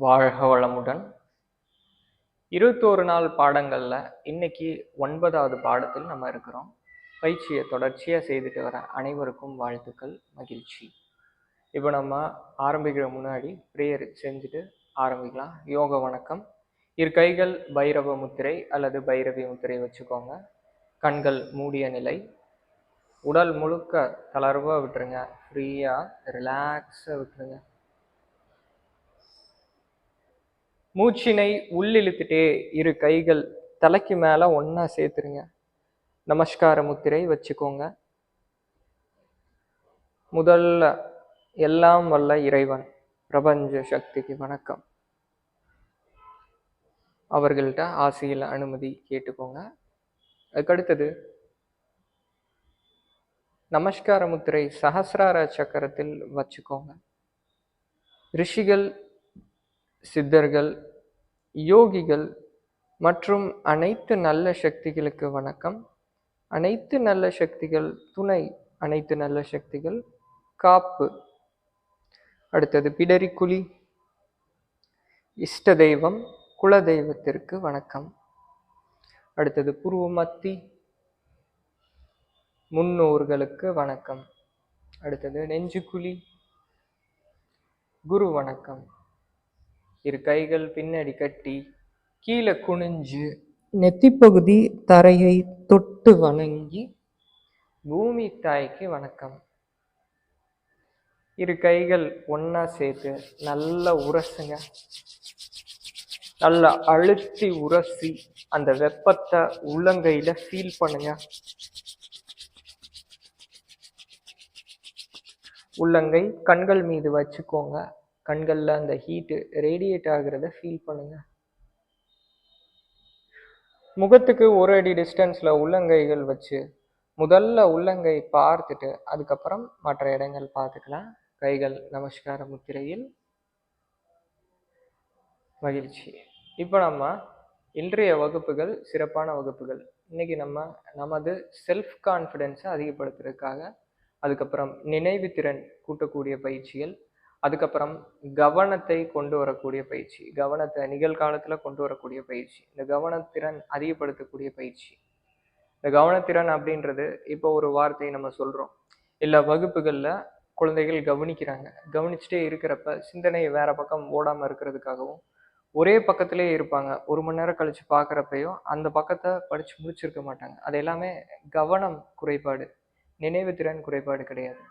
வாழ்க வளமுடன். 21 நாள் பாடங்கள்ல இன்னைக்கு 9வது பாடத்தில் நம்ம இருக்கிறோம். பயிற்சியை தொடர்ச்சியா செய்துட்டு வர அனைவருக்கும் வாழ்த்துக்கள், மகிழ்ச்சி. இப்போ நம்ம ஆரம்பிக்கிற முன்னாடி ப்ரேயர் செஞ்சுட்டு ஆரம்பிக்கலாம். யோக வணக்கம். இரு கைகள் பைரவ முத்திரை அல்லது பைரவி முத்திரை வச்சுக்கோங்க. கண்கள் மூடிய நிலை. உடல் முழுக்க தளர்வா விட்டுருங்க. ஃப்ரீயா ரிலாக்ஸா விட்டுருங்க. மூச்சினை உள்ளிழுத்துட்டே இரு கைகள் தலைக்கு மேல ஒன்னா சேர்த்துருங்க. நமஸ்கார முத்திரை வச்சுக்கோங்க. முதல்ல எல்லாம் வல்ல இறைவன் பிரபஞ்ச சக்திக்கு வணக்கம். அவர்கள்ட்ட ஆசையில் அனுமதி கேட்டுக்கோங்க. அதுக்கடுத்தது நமஸ்கார முத்திரை சஹஸ்ரார சக்கரத்தில் வச்சுக்கோங்க. ரிஷிகள், சித்தர்கள், யோகிகள் மற்றும் அனைத்து நல்ல சக்திகளுக்கு வணக்கம். அனைத்து நல்ல சக்திகள் துணை, அனைத்து நல்ல சக்திகள் காப்பு. அடுத்தது பிடரிக்குழி. இஷ்ட தெய்வம், குல தெய்வத்திற்கு வணக்கம். அடுத்தது புருவமத்தி, முன்னோர்களுக்கு வணக்கம். அடுத்தது நெஞ்சுக்குழி, குரு வணக்கம். இரு கைகள் பின்னாடி கட்டி கீழே குனிஞ்சு நெத்திப்பகுதி தரையை தொட்டு வணங்கி பூமி தாய்க்கு வணக்கம். இரு கைகள் ஒன்னா சேர்த்து நல்லா உரசுங்க. நல்லா அழுத்தி உரசி அந்த வெப்பத்தை உள்ளங்கையில ஃபீல் பண்ணுங்க. உள்ளங்கை கண்கள் மீது வச்சுக்கோங்க. கண்கள்ல அந்த ஹீட்டு ரேடியேட் ஆகுறத ஃபீல் பண்ணுங்க. முகத்துக்கு ஒரு அடி டிஸ்டன்ஸ்ல உள்ளங்கைகள் வச்சு முதல்ல உள்ளங்கை பார்த்துட்டு அதுக்கப்புறம் மற்ற இடங்கள் பார்த்துக்கலாம். கைகள் நமஸ்கார முத்திரையில். மகிழ்ச்சி. இப்போ நம்ம இன்றைய வகுப்புகள் சிறப்பான வகுப்புகள். இன்னைக்கு நம்ம நமது செல்ஃப் கான்ஃபிடென்ஸை அதிகப்படுத்துறதுக்காக, அதுக்கப்புறம் நினைவு திறன் கூட்டக்கூடிய பயிற்சிகள், அதுக்கப்புறம் கவனத்தை கொண்டு வரக்கூடிய பயிற்சி, கவனத்தை நிகழ்காலத்துல கொண்டு வரக்கூடிய பயிற்சி, இந்த கவனத்திறன் அதிகப்படுத்தக்கூடிய பயிற்சி. இந்த கவனத்திறன் அப்படின்றது இப்போ ஒரு வார்த்தையை நம்ம சொல்றோம். எல்லா வகுப்புகள்ல குழந்தைகள் கவனிக்கிறாங்க. கவனிச்சுட்டே இருக்கிறப்ப சிந்தனையை வேற பக்கம் ஓடாம இருக்கிறதுக்காகவும் ஒரே பக்கத்திலே இருப்பாங்க. 1 மணி நேரம் கழிச்சு பார்க்குறப்பையும் அந்த பக்கத்தை படிச்சு முடிச்சிருக்க மாட்டாங்க. அது எல்லாமே கவனம் குறைபாடு, நினைவு திறன் குறைபாடு கிடையாது.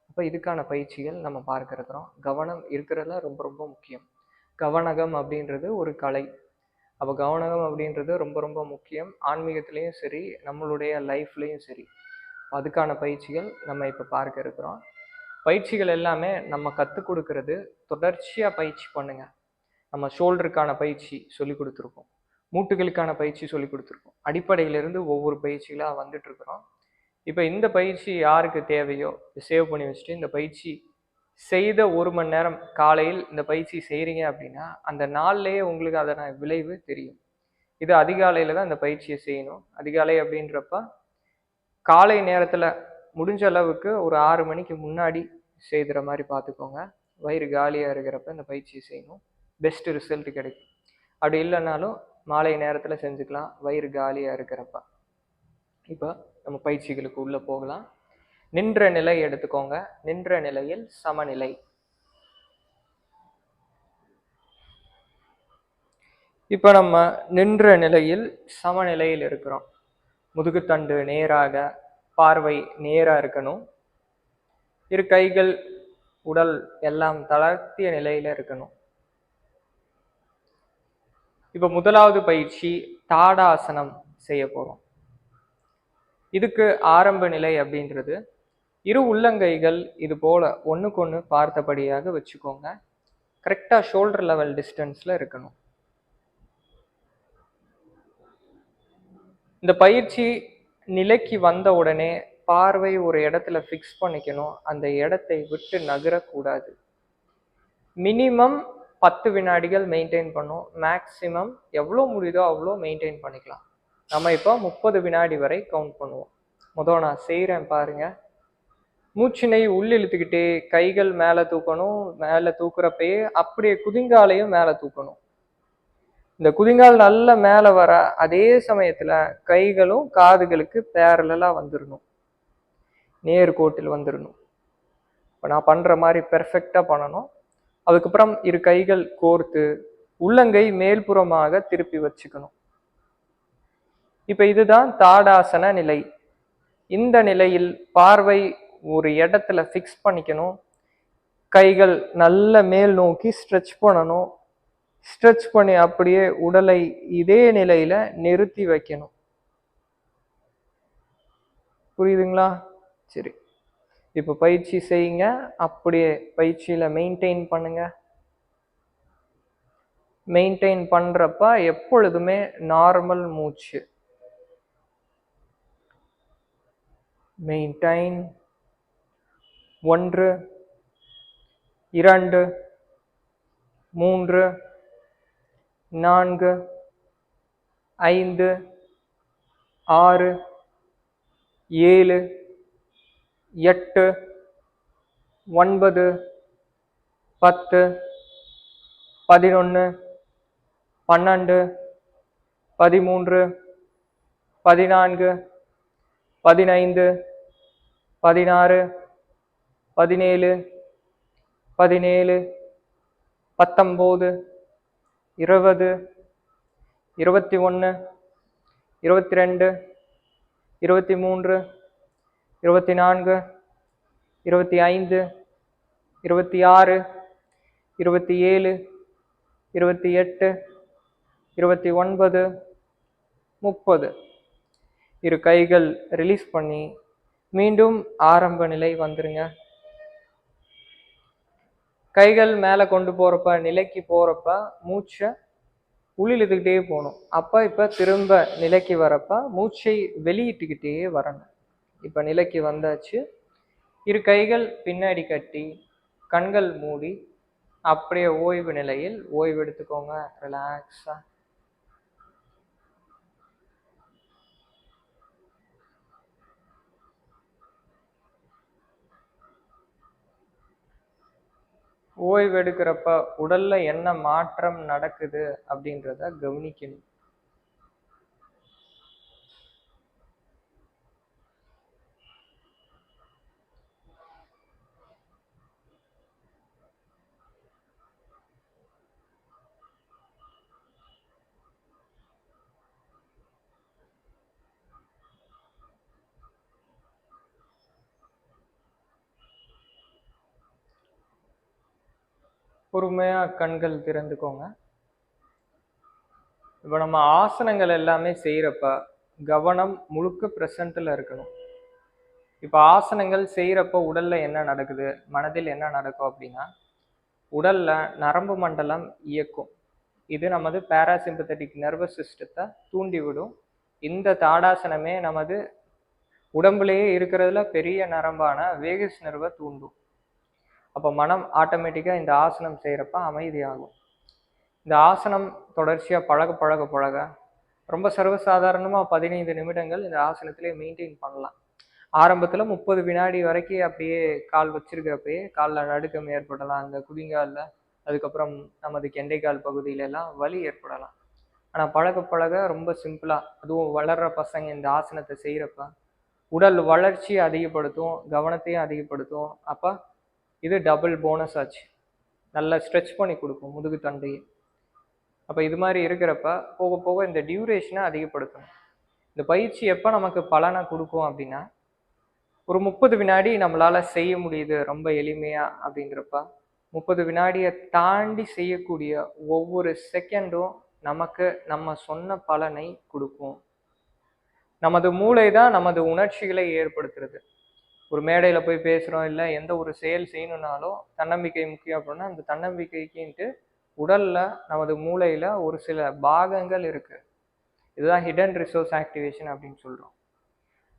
அப்போ இதுக்கான பயிற்சிகள் நம்ம பார்க்க இருக்கிறோம். கவனம் இருக்கிறதுல ரொம்ப ரொம்ப முக்கியம். கவனகம் அப்படின்றது ஒரு கலை. அப்போ கவனகம் அப்படின்றது ரொம்ப ரொம்ப முக்கியம். ஆன்மீகத்திலையும் சரி, நம்மளுடைய லைஃப்லையும் சரி. அதுக்கான பயிற்சிகள் நம்ம இப்போ பார்க்க இருக்கிறோம். பயிற்சிகள் எல்லாமே நம்ம கற்றுக் கொடுக்கறது தொடர்ச்சியாக பயிற்சி பண்ணுங்க. நம்ம ஷோல்டருக்கான பயிற்சி சொல்லி கொடுத்துருக்கோம், மூட்டுகளுக்கான பயிற்சி சொல்லி கொடுத்துருக்கோம். அடிப்படையிலிருந்து ஒவ்வொரு பயிற்சிகளாக வந்துட்டு இருக்கிறோம். இப்போ இந்த பயிற்சி யாருக்கு தேவையோ சேவ் பண்ணி வச்சுட்டு, இந்த பயிற்சி செய்த 1 மணி நேரம் காலையில் இந்த பயிற்சி செய்கிறீங்க அப்படின்னா அந்த நாள்லேயே உங்களுக்கு அதன விளைவு தெரியும். இது அதிகாலையில் தான் இந்த பயிற்சியை செய்யணும். அதிகாலை அப்படின்றப்ப காலை நேரத்தில் முடிஞ்ச அளவுக்கு ஒரு 6 மணிக்கு முன்னாடி செய்கிற மாதிரி பார்த்துக்கோங்க. வயிறு காலியாக இருக்கிறப்ப இந்த பயிற்சியை செய்யணும். பெஸ்ட் ரிசல்ட் கிடைக்கும். அப்படி இல்லைனாலும் மாலை நேரத்தில் செஞ்சுக்கலாம், வயிறு காலியாக இருக்கிறப்ப. இப்போ நம்ம பயிற்சிகளுக்கு உள்ளே போகலாம். நின்ற நிலை எடுத்துக்கோங்க. நின்ற நிலையில் சமநிலை. இப்போ நம்ம நின்ற நிலையில் சமநிலையில் இருக்கிறோம். முதுகுத்தண்டு நேராக, பார்வை நேராக இருக்கணும். இரு கைகள், உடல் எல்லாம் தளர்த்திய நிலையில இருக்கணும். இப்போ முதலாவது பயிற்சி தாடாசனம் செய்ய போறோம். இதுக்கு ஆரம்ப நிலை அப்படின்றது இரு உள்ளங்கைகள் இது போல ஒண்ணுக்கு ஒன்று பார்த்தபடியாக வச்சுக்கோங்க. கரெக்டா ஷோல்டர் லெவல் டிஸ்டன்ஸ்ல இருக்கணும். இந்த பயிற்சி நிலைக்கு வந்த உடனே பார்வை ஒரு இடத்துல ஃபிக்ஸ் பண்ணிக்கணும். அந்த இடத்தை விட்டு நகரக்கூடாது. மினிமம் 10 வினாடிகள் மெயின்டைன் பண்ணும். மேக்சிமம் எவ்வளோ முடியுதோ அவ்வளோ மெயின்டைன் பண்ணிக்கலாம். நம்ம இப்போ 30 வினாடி வரை கவுண்ட் பண்ணுவோம். முதல் நான் செய்கிறேன் பாருங்க. மூச்சினை உள்ளிழுத்துக்கிட்டே கைகள் மேலே தூக்கணும். மேலே தூக்குறப்பயே அப்படியே குதிங்காலையும் மேலே தூக்கணும். இந்த குதிங்கால் நல்ல மேலே வர அதே சமயத்துல கைகளும் காதுகளுக்கு பேரலா வந்துடணும், நேர்கோட்டில் வந்துடணும். இப்போ நான் பண்ற மாதிரி பெர்ஃபெக்டா பண்ணணும். அதுக்கப்புறம் இரு கைகள் கோர்த்து உள்ளங்கை மேல்புறமாக திருப்பி வச்சுக்கணும். இப்ப இதுதான் தாடாசன நிலை. இந்த நிலையில் பார்வை ஒரு இடத்துல ஃபிக்ஸ் பண்ணிக்கணும். கைகள் நல்ல மேல் நோக்கி ஸ்ட்ரெச் பண்ணணும். ஸ்ட்ரெச் பண்ணி அப்படியே உடலை இதே நிலையில நிறுத்தி வைக்கணும். புரியுதுங்களா? சரி, இப்ப பயிற்சி செய்யுங்க. அப்படியே பயிற்சியில மெயின்டைன் பண்ணுங்க. மெயின்டைன் பண்றப்ப எப்பொழுதுமே நார்மல் மூச்சு. மெயின்டைன். 1 2 3 4 5 6 7 8 9 10 11 12 13 14 15 16 17 17 19 20 21 22 23 24 25 26 27 28 29 30. இரு கைகள் ரிலீஸ் பண்ணி மீண்டும் ஆரம்ப நிலை வந்துருங்க. கைகள் மேலே கொண்டு போறப்ப, நிலைக்கு போறப்ப மூச்சை உள்ளிழுத்துக்கிட்டே போகணும். இப்ப திரும்ப நிலைக்கு வரப்ப மூச்சை வெளியிட்டுக்கிட்டே வரணும். இப்ப நிலைக்கு வந்தாச்சு. இரு கைகள் பின்னாடி கட்டி கண்கள் மூடி அப்படியே ஓய்வு நிலையில் ஓய்வு எடுத்துக்கோங்க. ரிலாக்ஸா. ஓய்வு எடுக்கிறப்ப உடல்ல என்ன மாற்றம் நடக்குது அப்படின்றத கவனிக்கணும். பொறுமையா கண்கள் திறந்துக்கோங்க. இப்போ நம்ம ஆசனங்கள் எல்லாமே செய்யறப்ப கவனம் முழுக்க பிரசன்ட்ல இருக்கணும். இப்போ ஆசனங்கள் செய்யறப்ப உடல்ல என்ன நடக்குது, மனதில் என்ன நடக்கும் அப்படின்னா, உடல்ல நரம்பு மண்டலம் இயக்கும். இது நமது பேராசிம்பத்தட்டிக் நர்வஸ் சிஸ்டத்தை தூண்டிவிடும். இந்த தாடாசனமே நமது உடம்புலேயே இருக்கிறதுல பெரிய நரம்பான வேகஸ் நர்வை தூண்டும். அப்போ மனம் ஆட்டோமேட்டிக்காக இந்த ஆசனம் செய்கிறப்ப அமைதியாகும். இந்த ஆசனம் தொடர்ச்சியாக பழக பழக பழக ரொம்ப சர்வசாதாரணமாக 15 நிமிடங்கள் இந்த ஆசனத்திலே மெயின்டைன் பண்ணலாம். ஆரம்பத்தில் 30 வினாடி வரைக்கும் அப்படியே கால் வச்சிருக்கிறப்பயே காலில் நடுக்கம் ஏற்படலாம், அந்த குதிங்காலில், அதுக்கப்புறம் நமது கெண்டைக்கால் பகுதியிலெல்லாம் வலி ஏற்படலாம். ஆனால் பழக பழக ரொம்ப சிம்பிளாக, அதுவும் வளர்கிற பசங்க இந்த ஆசனத்தை செய்கிறப்ப உடல் வளர்ச்சியை அதிகப்படுத்தும், கவனத்தையும் அதிகப்படுத்தும். அப்போ இது டபுள் போனஸ் ஆச்சு. நல்லா ஸ்ட்ரெச் பண்ணி கொடுக்கும் முதுகு தண்டையை. அப்போ இது மாதிரி இருக்கிறப்ப போக போக இந்த டியூரேஷனை அதிகப்படுத்தணும். இந்த பயிற்சி எப்போ நமக்கு பலனை கொடுக்கும் அப்படின்னா, ஒரு 30 வினாடி நம்மளால் செய்ய முடியுது ரொம்ப எளிமையாக அப்படிங்கிறப்ப, 30 வினாடியை தாண்டி செய்யக்கூடிய ஒவ்வொரு செகண்டும் நமக்கு நம்ம சொன்ன பலனை கொடுக்கும். நமது மூளை தான் நமது உணர்ச்சிகளை ஏற்படுத்துறது. ஒரு மேடையில் போய் பேசுகிறோம், இல்லை எந்த ஒரு செயல் செய்யணுன்னாலும் தன்னம்பிக்கை முக்கியம் அப்படின்னா, அந்த தன்னம்பிக்கைக்குன்ட்டு உடலில் நமது மூளையில் ஒரு சில பாகங்கள் இருக்குது. இதுதான் ஹிடன் ரிசோர்ஸ் ஆக்டிவேஷன் அப்படின்னு சொல்கிறோம்.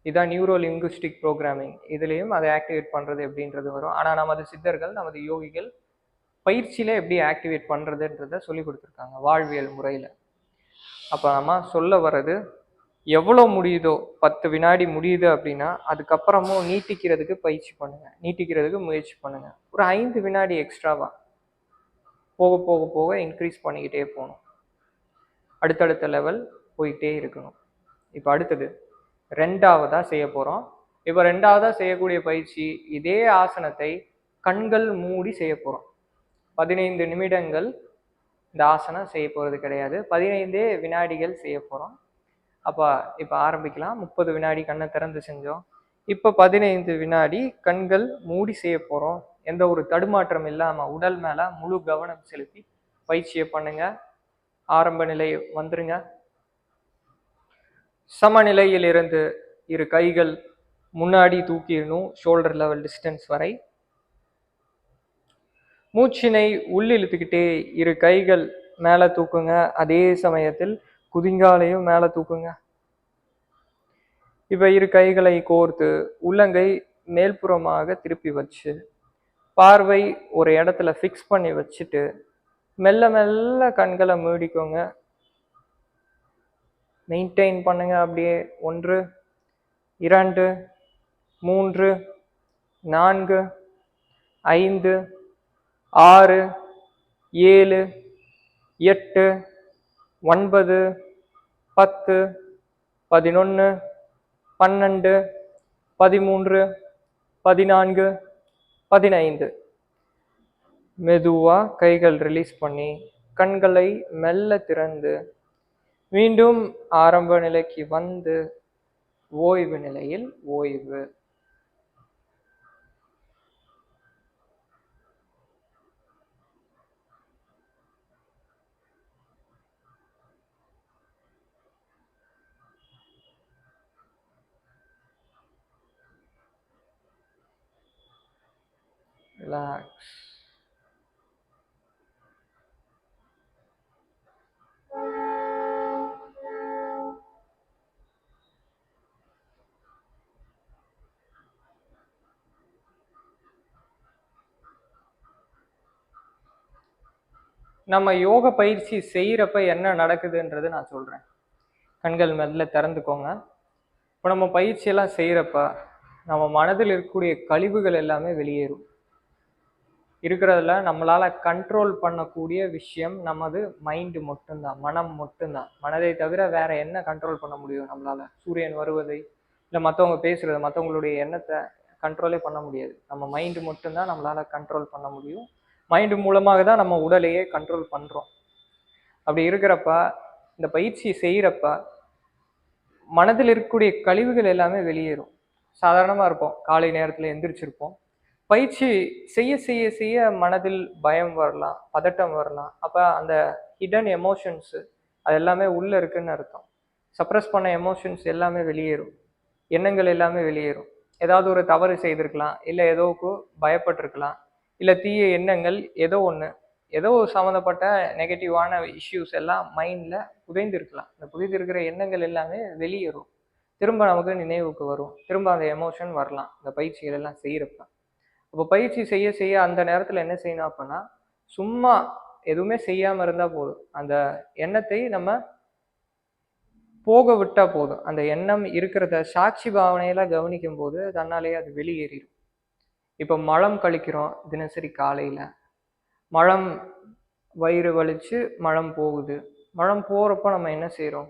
இதுதான் நியூரோ லிங்குஸ்டிக் ப்ரோக்ராமிங். இதுலேயும் அதை ஆக்டிவேட் பண்ணுறது எப்படின்றது வரும். ஆனால் நமது சித்தர்கள், நமது யோகிகள் பயிற்சியில் எப்படி ஆக்டிவேட் பண்ணுறதுன்றதை சொல்லி கொடுத்துருக்காங்க வாழ்வியல் முறையில். அப்போ நம்ம சொல்ல வர்றது, எவ்வளோ முடியுதோ 10 வினாடி முடியுது அப்படின்னா அதுக்கப்புறமும் நீட்டிக்கிறதுக்கு பயிற்சி பண்ணுங்க, நீட்டிக்கிறதுக்கு முயற்சி பண்ணுங்க. ஒரு 5 வினாடி எக்ஸ்ட்ராவா போக போக போக இன்க்ரீஸ் பண்ணிக்கிட்டே போகணும். அடுத்தடுத்த லெவல் போயிட்டே இருக்கணும். இப்போ அடுத்தது 2வதா செய்ய போகிறோம். இப்போ 2வதா செய்யக்கூடிய பயிற்சி இதே ஆசனத்தை கண்கள் மூடி செய்ய போகிறோம். 15 நிமிடங்கள் இந்த ஆசனம் செய்ய போகிறது கிடையாது, 15 வினாடிகள் செய்ய போகிறோம். அப்போ இப்போ ஆரம்பிக்கலாம். 30 வினாடி கண்ணை திறந்து செஞ்சோம். இப்போ 15 வினாடி கண்கள் மூடி செய்ய போகிறோம். எந்த ஒரு தடுமாற்றம் இல்லாமல் உடல் மேலே முழு கவனம் செலுத்தி பயிற்சியை பண்ணுங்க. ஆரம்ப நிலை வந்துருங்க. சமநிலையில் இருந்து இரு கைகள் முன்னாடி தூக்கிடணும், ஷோல்டர் லெவல் டிஸ்டன்ஸ் வரை. மூச்சினை உள்ளிழுத்துக்கிட்டே இரு கைகள் மேலே தூக்குங்க. அதே சமயத்தில் குதிங்காலையும் மேலே தூக்குங்க. இப்போ இரு கைகளை கோர்த்து உள்ளங்கை மேல்புறமாக திருப்பி வச்சு பார்வை ஒரு இடத்துல ஃபிக்ஸ் பண்ணி வச்சுட்டு மெல்ல மெல்ல கண்களை மூடிக்கோங்க. மெயின்டைன் பண்ணுங்க அப்படியே. 1 2 3 4 5 6 7 8 9 10 11 12 13 14 15. மெதுவா கைகள் ரிலீஸ் பண்ணி கண்களை மெல்ல திறந்து மீண்டும் ஆரம்ப நிலைக்கு வந்து ஓய்வு நிலையில் ஓய்வு. ரிலாக்ஸ். நம்ம யோக பயிற்சி செய்கிறப்ப என்ன நடக்குதுன்றது நான் சொல்கிறேன். கண்கள் மெல்ல திறந்துக்கோங்க. இப்போ நம்ம பயிற்சியெல்லாம் செய்கிறப்ப நம்ம மனதில் இருக்கக்கூடிய கழிவுகள் எல்லாமே வெளியேறும். இருக்கிறதுல நம்மளால் கண்ட்ரோல் பண்ணக்கூடிய விஷயம் நமது மைண்டு மட்டும்தான், மனம் மட்டும்தான். மனதை தவிர வேற என்ன கண்ட்ரோல் பண்ண முடியும் நம்மளால்? சூரியன் வருவதை இல்லை மற்றவங்க பேசுகிறத, மற்றவங்களுடைய எண்ணத்தை கண்ட்ரோலே பண்ண முடியாது. நம்ம மைண்டு மட்டும்தான் நம்மளால் கண்ட்ரோல் பண்ண முடியும். மைண்டு மூலமாக தான் நம்ம உடலையே கண்ட்ரோல் பண்ணுறோம். அப்படி இருக்கிறப்ப இந்த பயிற்சி செய்கிறப்ப மனதில் இருக்கக்கூடிய கழிவுகள் எல்லாமே வெளியேறும். சாதாரணமாக இருப்போம், காலை நேரத்தில் எந்திரிச்சிருப்போம். பயிற்சி செய்ய செய்ய செய்ய மனதில் பயம் வரலாம், பதட்டம் வரலாம். அப்போ அந்த ஹிடன் எமோஷன்ஸு அது எல்லாமே உள்ளே இருக்குன்னு அர்த்தம். சப்ரஸ் பண்ண எமோஷன்ஸ் எல்லாமே வெளியேறும், எண்ணங்கள் எல்லாமே வெளியேறும். ஏதாவது ஒரு தவறு செய்திருக்கலாம், இல்லை ஏதோக்கு பயப்பட்டிருக்கலாம், இல்லை தீய எண்ணங்கள் ஏதோ சம்மந்தப்பட்ட நெகட்டிவான இஷ்யூஸ் எல்லாம் மைண்டில் புதைந்திருக்கலாம். இந்த புதைந்திருக்கிற எண்ணங்கள் எல்லாமே வெளியேறும், திரும்ப நமக்கு நினைவுக்கு வரும், திரும்ப அந்த எமோஷன் வரலாம் இந்த பயிற்சிகள் எல்லாம் செய்கிறப்ப. அப்போ பயிற்சி செய்ய செய்ய அந்த நேரத்தில் என்ன செய்யணும் அப்படின்னா, சும்மா எதுவுமே செய்யாமல் இருந்தால் போதும். அந்த எண்ணத்தை நம்ம போக விட்டால் போதும். அந்த எண்ணம் இருக்கிறத சாட்சி பாவனையில் கவனிக்கும் போது தன்னாலேயே அது வெளியேறிடும். இப்போ மலம் கழிக்கிறோம் தினசரி காலையில், மலம் வயிறு வலிச்சு மலம் போகுது. மலம் போகிறப்ப நம்ம என்ன செய்கிறோம்?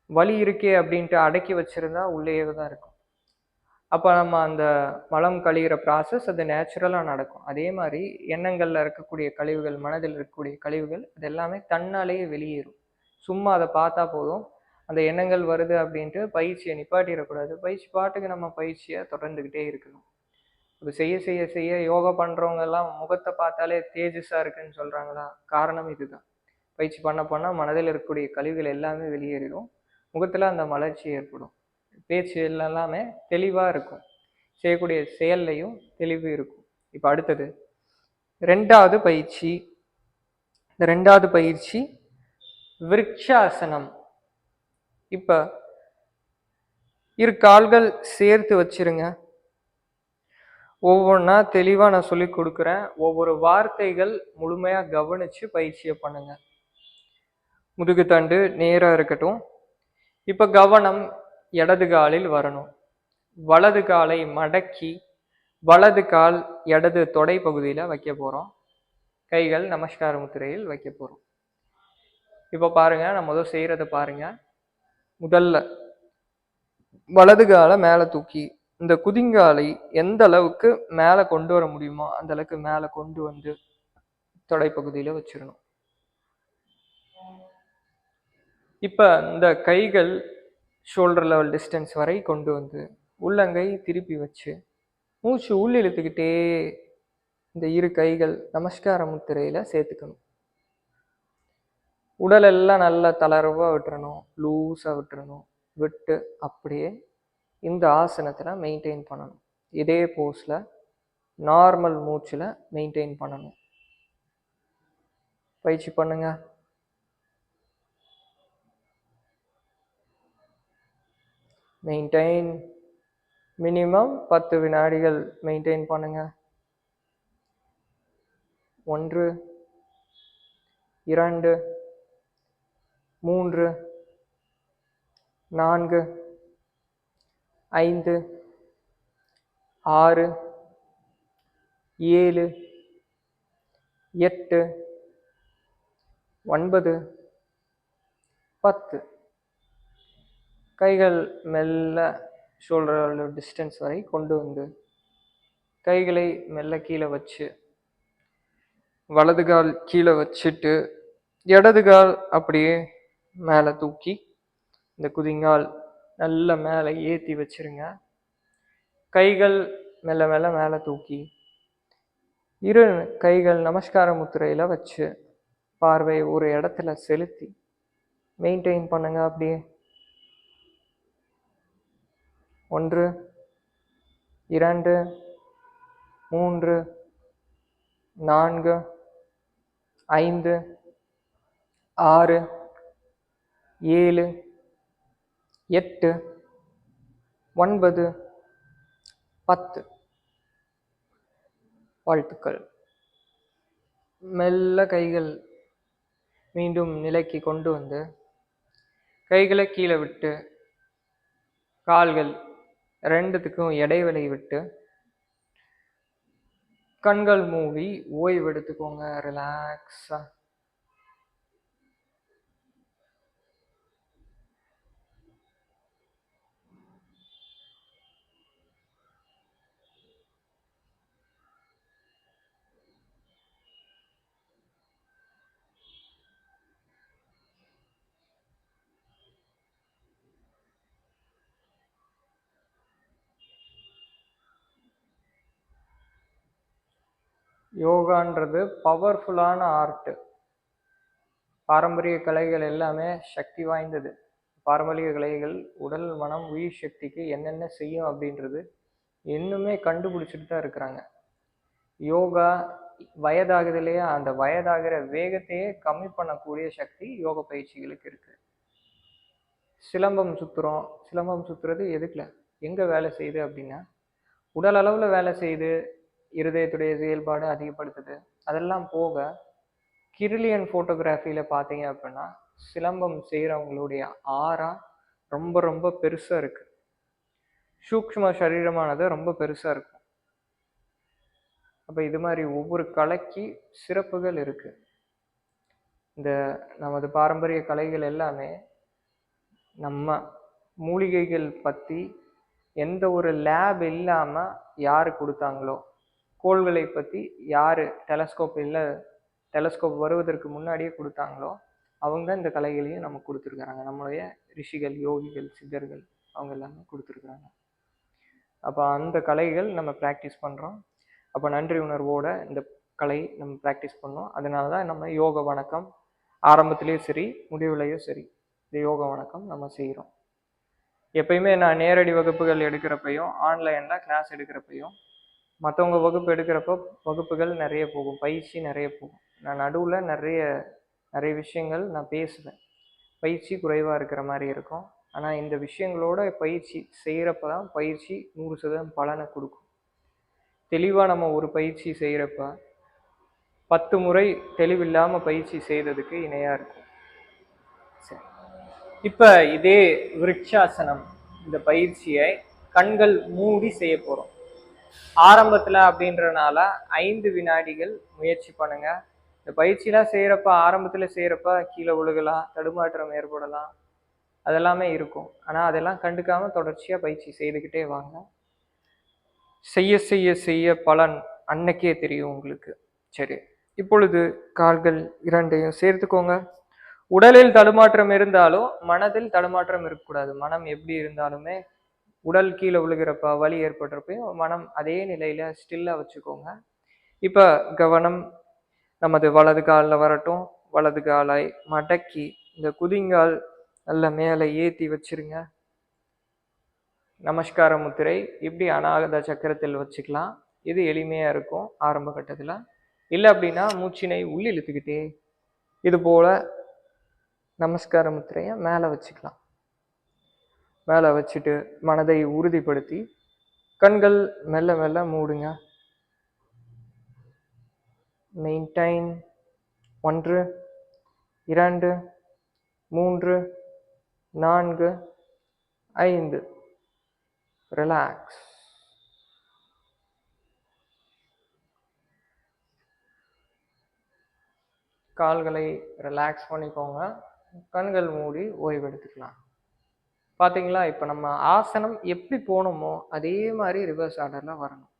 வலி இருக்கே அப்படின்ட்டு அடக்கி வச்சுருந்தா உள்ளேயே தான் இருக்கும். அப்போ நம்ம அந்த மலம் கழிகிற ப்ராசஸ் அது நேச்சுரலாக நடக்கும். அதே மாதிரி எண்ணங்களில் இருக்கக்கூடிய கழிவுகள், மனதில் இருக்கக்கூடிய கழிவுகள் அது எல்லாமே தன்னாலேயே வெளியேறும். சும்மா அதை பார்த்தா போதும். அந்த எண்ணங்கள் வருது அப்படின்ட்டு பயிற்சியை நிப்பாட்டிடக்கூடாது. பயிற்சி பாட்டுக்கு நம்ம பயிற்சியை தொடர்ந்துக்கிட்டே இருக்கணும். இப்போ செய்ய செய்ய செய்ய யோகா பண்ணுறவங்க எல்லாம் முகத்தை பார்த்தாலே தேஜஸாக இருக்குன்னு சொல்கிறாங்களா? காரணம் இதுதான். பயிற்சி பண்ண பண்ண மனதில் இருக்கக்கூடிய கழிவுகள் எல்லாமே வெளியேறிடும், முகத்தில் அந்த மலர்ச்சி ஏற்படும், பேச்சு எல்லாமே தெளிவாக இருக்கும், செய்யக்கூடிய செயல்லையும் தெளிவு இருக்கும். இப்போ அடுத்தது 2வது பயிற்சி. இந்த 2வது பயிற்சி விருட்சாசனம். இப்போ இரு கால்கள் சேர்த்து வச்சிருங்க. ஒவ்வொன்றா தெளிவாக நான் சொல்லி கொடுக்குறேன். ஒவ்வொரு வார்த்தைகள் முழுமையாக கவனித்து பயிற்சியை பண்ணுங்க. முதுகுத்தண்டு நேராக இருக்கட்டும். இப்போ கவனம் இடது காலில் வரணும். வலது காலை மடக்கி வலது கால் இடது தொடை பகுதியில் வைக்க போகிறோம். கைகள் நமஸ்கார முத்திரையில் வைக்க போகிறோம். இப்போ பாருங்க, நான் முதல் செய்கிறத பாருங்க. முதல்ல வலது காலை மேலே தூக்கி இந்த குதிங்காலை எந்த அளவுக்கு மேலே கொண்டு வர முடியுமோ அந்த அளவுக்கு மேலே கொண்டு வந்து தொடைப்பகுதியில் வச்சிடணும். இப்போ இந்த கைகள் ஷோல்டர் லெவல் டிஸ்டன்ஸ் வரை கொண்டு வந்து உள்ளங்கை திருப்பி வச்சு மூச்சு உள் இழுத்துக்கிட்டே இந்த இரு கைகள் நமஸ்கார முத்திரையில் சேர்த்துக்கணும். உடலெல்லாம் நல்லா தளர்வாக விட்டுறணும், லூஸாக விட்டுறணும். விட்டு அப்படியே இந்த ஆசனத்தில் மெயின்டைன் பண்ணணும். இதே போஸில் நார்மல் மூச்சில் மெயின்டைன் பண்ணணும். பயிற்சி பண்ணுங்க. மெயின்டைன் மினிமம் 10 வினாடிகள் மெயின்டைன் பண்ணுங்க. 1 2 3 4 5 6 7 8 9 10. கைகள் மெல்ல ஷோல்டர் டிஸ்டன்ஸ் வரை கொண்டு வந்து கைகளை மெல்ல கீழே வச்சு வலது கால் கீழே வச்சுட்டு இடது கால் அப்படியே மேலே தூக்கி இந்த குதிங்கால் நல்ல மேலே ஏற்றி வச்சிருங்க. கைகள் மெல்ல மெல்ல மேலே தூக்கி இரு கைகள் நமஸ்கார முத்திரையில் வச்சு பார்வை ஒரு இடத்துல செலுத்தி மெயின்டைன் பண்ணுங்க. அப்படியே 1 2 3 4 5 6 7 8 9 10. வாழ்த்துக்கள். மெல்ல கைகள் மீண்டும் நிலைக்கு கொண்டு வந்து கைகளை கீழே விட்டு கால்கள் ரெண்டுத்துக்கும் இடைவெளி விட்டு கண்கள் மூடி ஓய்வு எடுத்துக்கோங்க. ரிலாக்ஸா. யோகான்றது பவர்ஃபுல்லான ஆர்ட். பாரம்பரிய கலைகள் எல்லாமே சக்தி வாய்ந்தது. பாரம்பரிய கலைகள் உடல் மனம் உயிர் சக்திக்கு என்னென்ன செய்யும் அப்படின்றது இன்னுமே கண்டுபிடிச்சிட்டு தான் இருக்கிறாங்க. யோகா வயதாகுதுலையே அந்த வயதாகிற வேகத்தையே கம்மி பண்ணக்கூடிய சக்தி யோக பயிற்சிகளுக்கு இருக்கு. சிலம்பம் சுற்றுறோம். சிலம்பம் சுற்றுறது எதுக்குல எங்கே வேலை செய்யுது அப்படின்னா உடல் அளவில் வேலை செய்யுது, இருதயத்துடைய செயல்பாடு அதிகப்படுத்துது. அதெல்லாம் போக கிரிலியன் ஃபோட்டோகிராஃபியில் பார்த்தீங்க அப்படின்னா சிலம்பம் செய்கிறவங்களுடைய ஆறா ரொம்ப ரொம்ப பெருசாக இருக்குது. சூக்ஷ்ம சரீரமானது ரொம்ப பெருசாக இருக்கும். அப்போ இது மாதிரி ஒவ்வொரு கலைக்கு சிறப்புகள் இருக்குது. இந்த நமது பாரம்பரிய கலைகள் எல்லாமே நம்ம மூலிகைகள் பற்றி எந்த ஒரு லேப் இல்லாமல் யார் கொடுத்தாங்களோ, கோள்களை பற்றி யார் டெலஸ்கோப் வருவதற்கு முன்னாடியே கொடுத்தாங்களோ அவங்க இந்த கலைகளையும் நமக்கு கொடுத்துருக்குறாங்க. நம்மளுடைய ரிஷிகள், யோகிகள், சித்தர்கள் அவங்க எல்லாமே கொடுத்துருக்குறாங்க. அப்போ அந்த கலைகள் நம்ம ப்ராக்டிஸ் பண்ணுறோம். அப்போ நன்றி உணர்வோடு இந்த கலை நம்ம ப்ராக்டிஸ் பண்ணோம். அதனால தான் நம்ம யோக வணக்கம் ஆரம்பத்துலேயும் சரி முடிவுலையும் சரி இந்த யோக வணக்கம் நம்ம செய்கிறோம். எப்பயுமே நான் நேரடி வகுப்புகள் எடுக்கிறப்பையும் ஆன்லைனில் கிளாஸ் எடுக்கிறப்பையும் மற்றவங்க வகுப்பு எடுக்கிறப்போ வகுப்புகள் நிறைய போகும், பயிற்சி நிறைய போகும். நான் நடுவில் நிறைய விஷயங்கள் நான் பேசுவேன். பயிற்சி குறைவாக இருக்கிற மாதிரி இருக்கும். ஆனால் இந்த விஷயங்களோட பயிற்சி செய்கிறப்ப தான் பயிற்சி 100% பலனை கொடுக்கும். தெளிவாக நம்ம ஒரு பயிற்சி செய்கிறப்ப 10 முறை தெளிவில்லாமல் பயிற்சி செய்கிறதுக்கு இணையாக இருக்கும். சரி, இப்போ இதே விருட்சாசனம் இந்த பயிற்சியை கண்கள் மூடி செய்ய போகிறோம். ஆரம்பத்தில் அப்படின்றனால 5 வினாடிகள் முயற்சி பண்ணுங்க. இந்த பயிற்சியெலாம் செய்கிறப்ப ஆரம்பத்தில் செய்கிறப்ப கீழே விழுகலாம், தடுமாற்றம் ஏற்படலாம், அதெல்லாமே இருக்கும். ஆனால் அதெல்லாம் கண்டுக்காமல் தொடர்ச்சியாக பயிற்சி செய்துக்கிட்டே வாங்க. செய்ய செய்ய செய்ய பலன் அன்னைக்கே தெரியும் உங்களுக்கு. சரி, இப்பொழுது கால்கள் இரண்டையும் சேர்த்துக்கோங்க. உடலில் தடுமாற்றம் இருந்தாலும் மனதில் தடுமாற்றம் இருக்கக்கூடாது. மனம் எப்படி இருந்தாலுமே உடல் கீழே விழுகிறப்ப வலி ஏற்படுறப்பையும் மனம் அதே நிலையில ஸ்டில்லா வச்சுக்கோங்க. இப்ப கவனம் நமது வலது காலில் வரட்டும். வலது காலை மடக்கி இந்த குதிங்கால் நல்ல மேலே ஏற்றி வச்சிருங்க. நமஸ்கார முத்திரை இப்படி அநாகத சக்கரத்தில் வச்சுக்கலாம். இது எளிமையா இருக்கும் ஆரம்ப கட்டத்தில். இல்லை அப்படின்னா மூச்சினை உள்ளே இழுத்துக்கிட்டே இது போல நமஸ்கார முத்திரையை மேலே வச்சுக்கலாம். மேலே வச்சுட்டு மனதை உறுதிப்படுத்தி கண்கள் மெல்ல மெல்ல மூடுங்க. மெயின்டைன் 1 2 3 4 5. ரிலாக்ஸ். கால்களை ரிலாக்ஸ் பண்ணிக்கோங்க. கண்கள் மூடி ஓய்வு எடுத்துக்கலாம். பார்த்தீங்களா, இப்போ நம்ம ஆசனம் எப்படி போகணுமோ அதே மாதிரி ரிவர்ஸ் ஆர்டரில் வரணும்.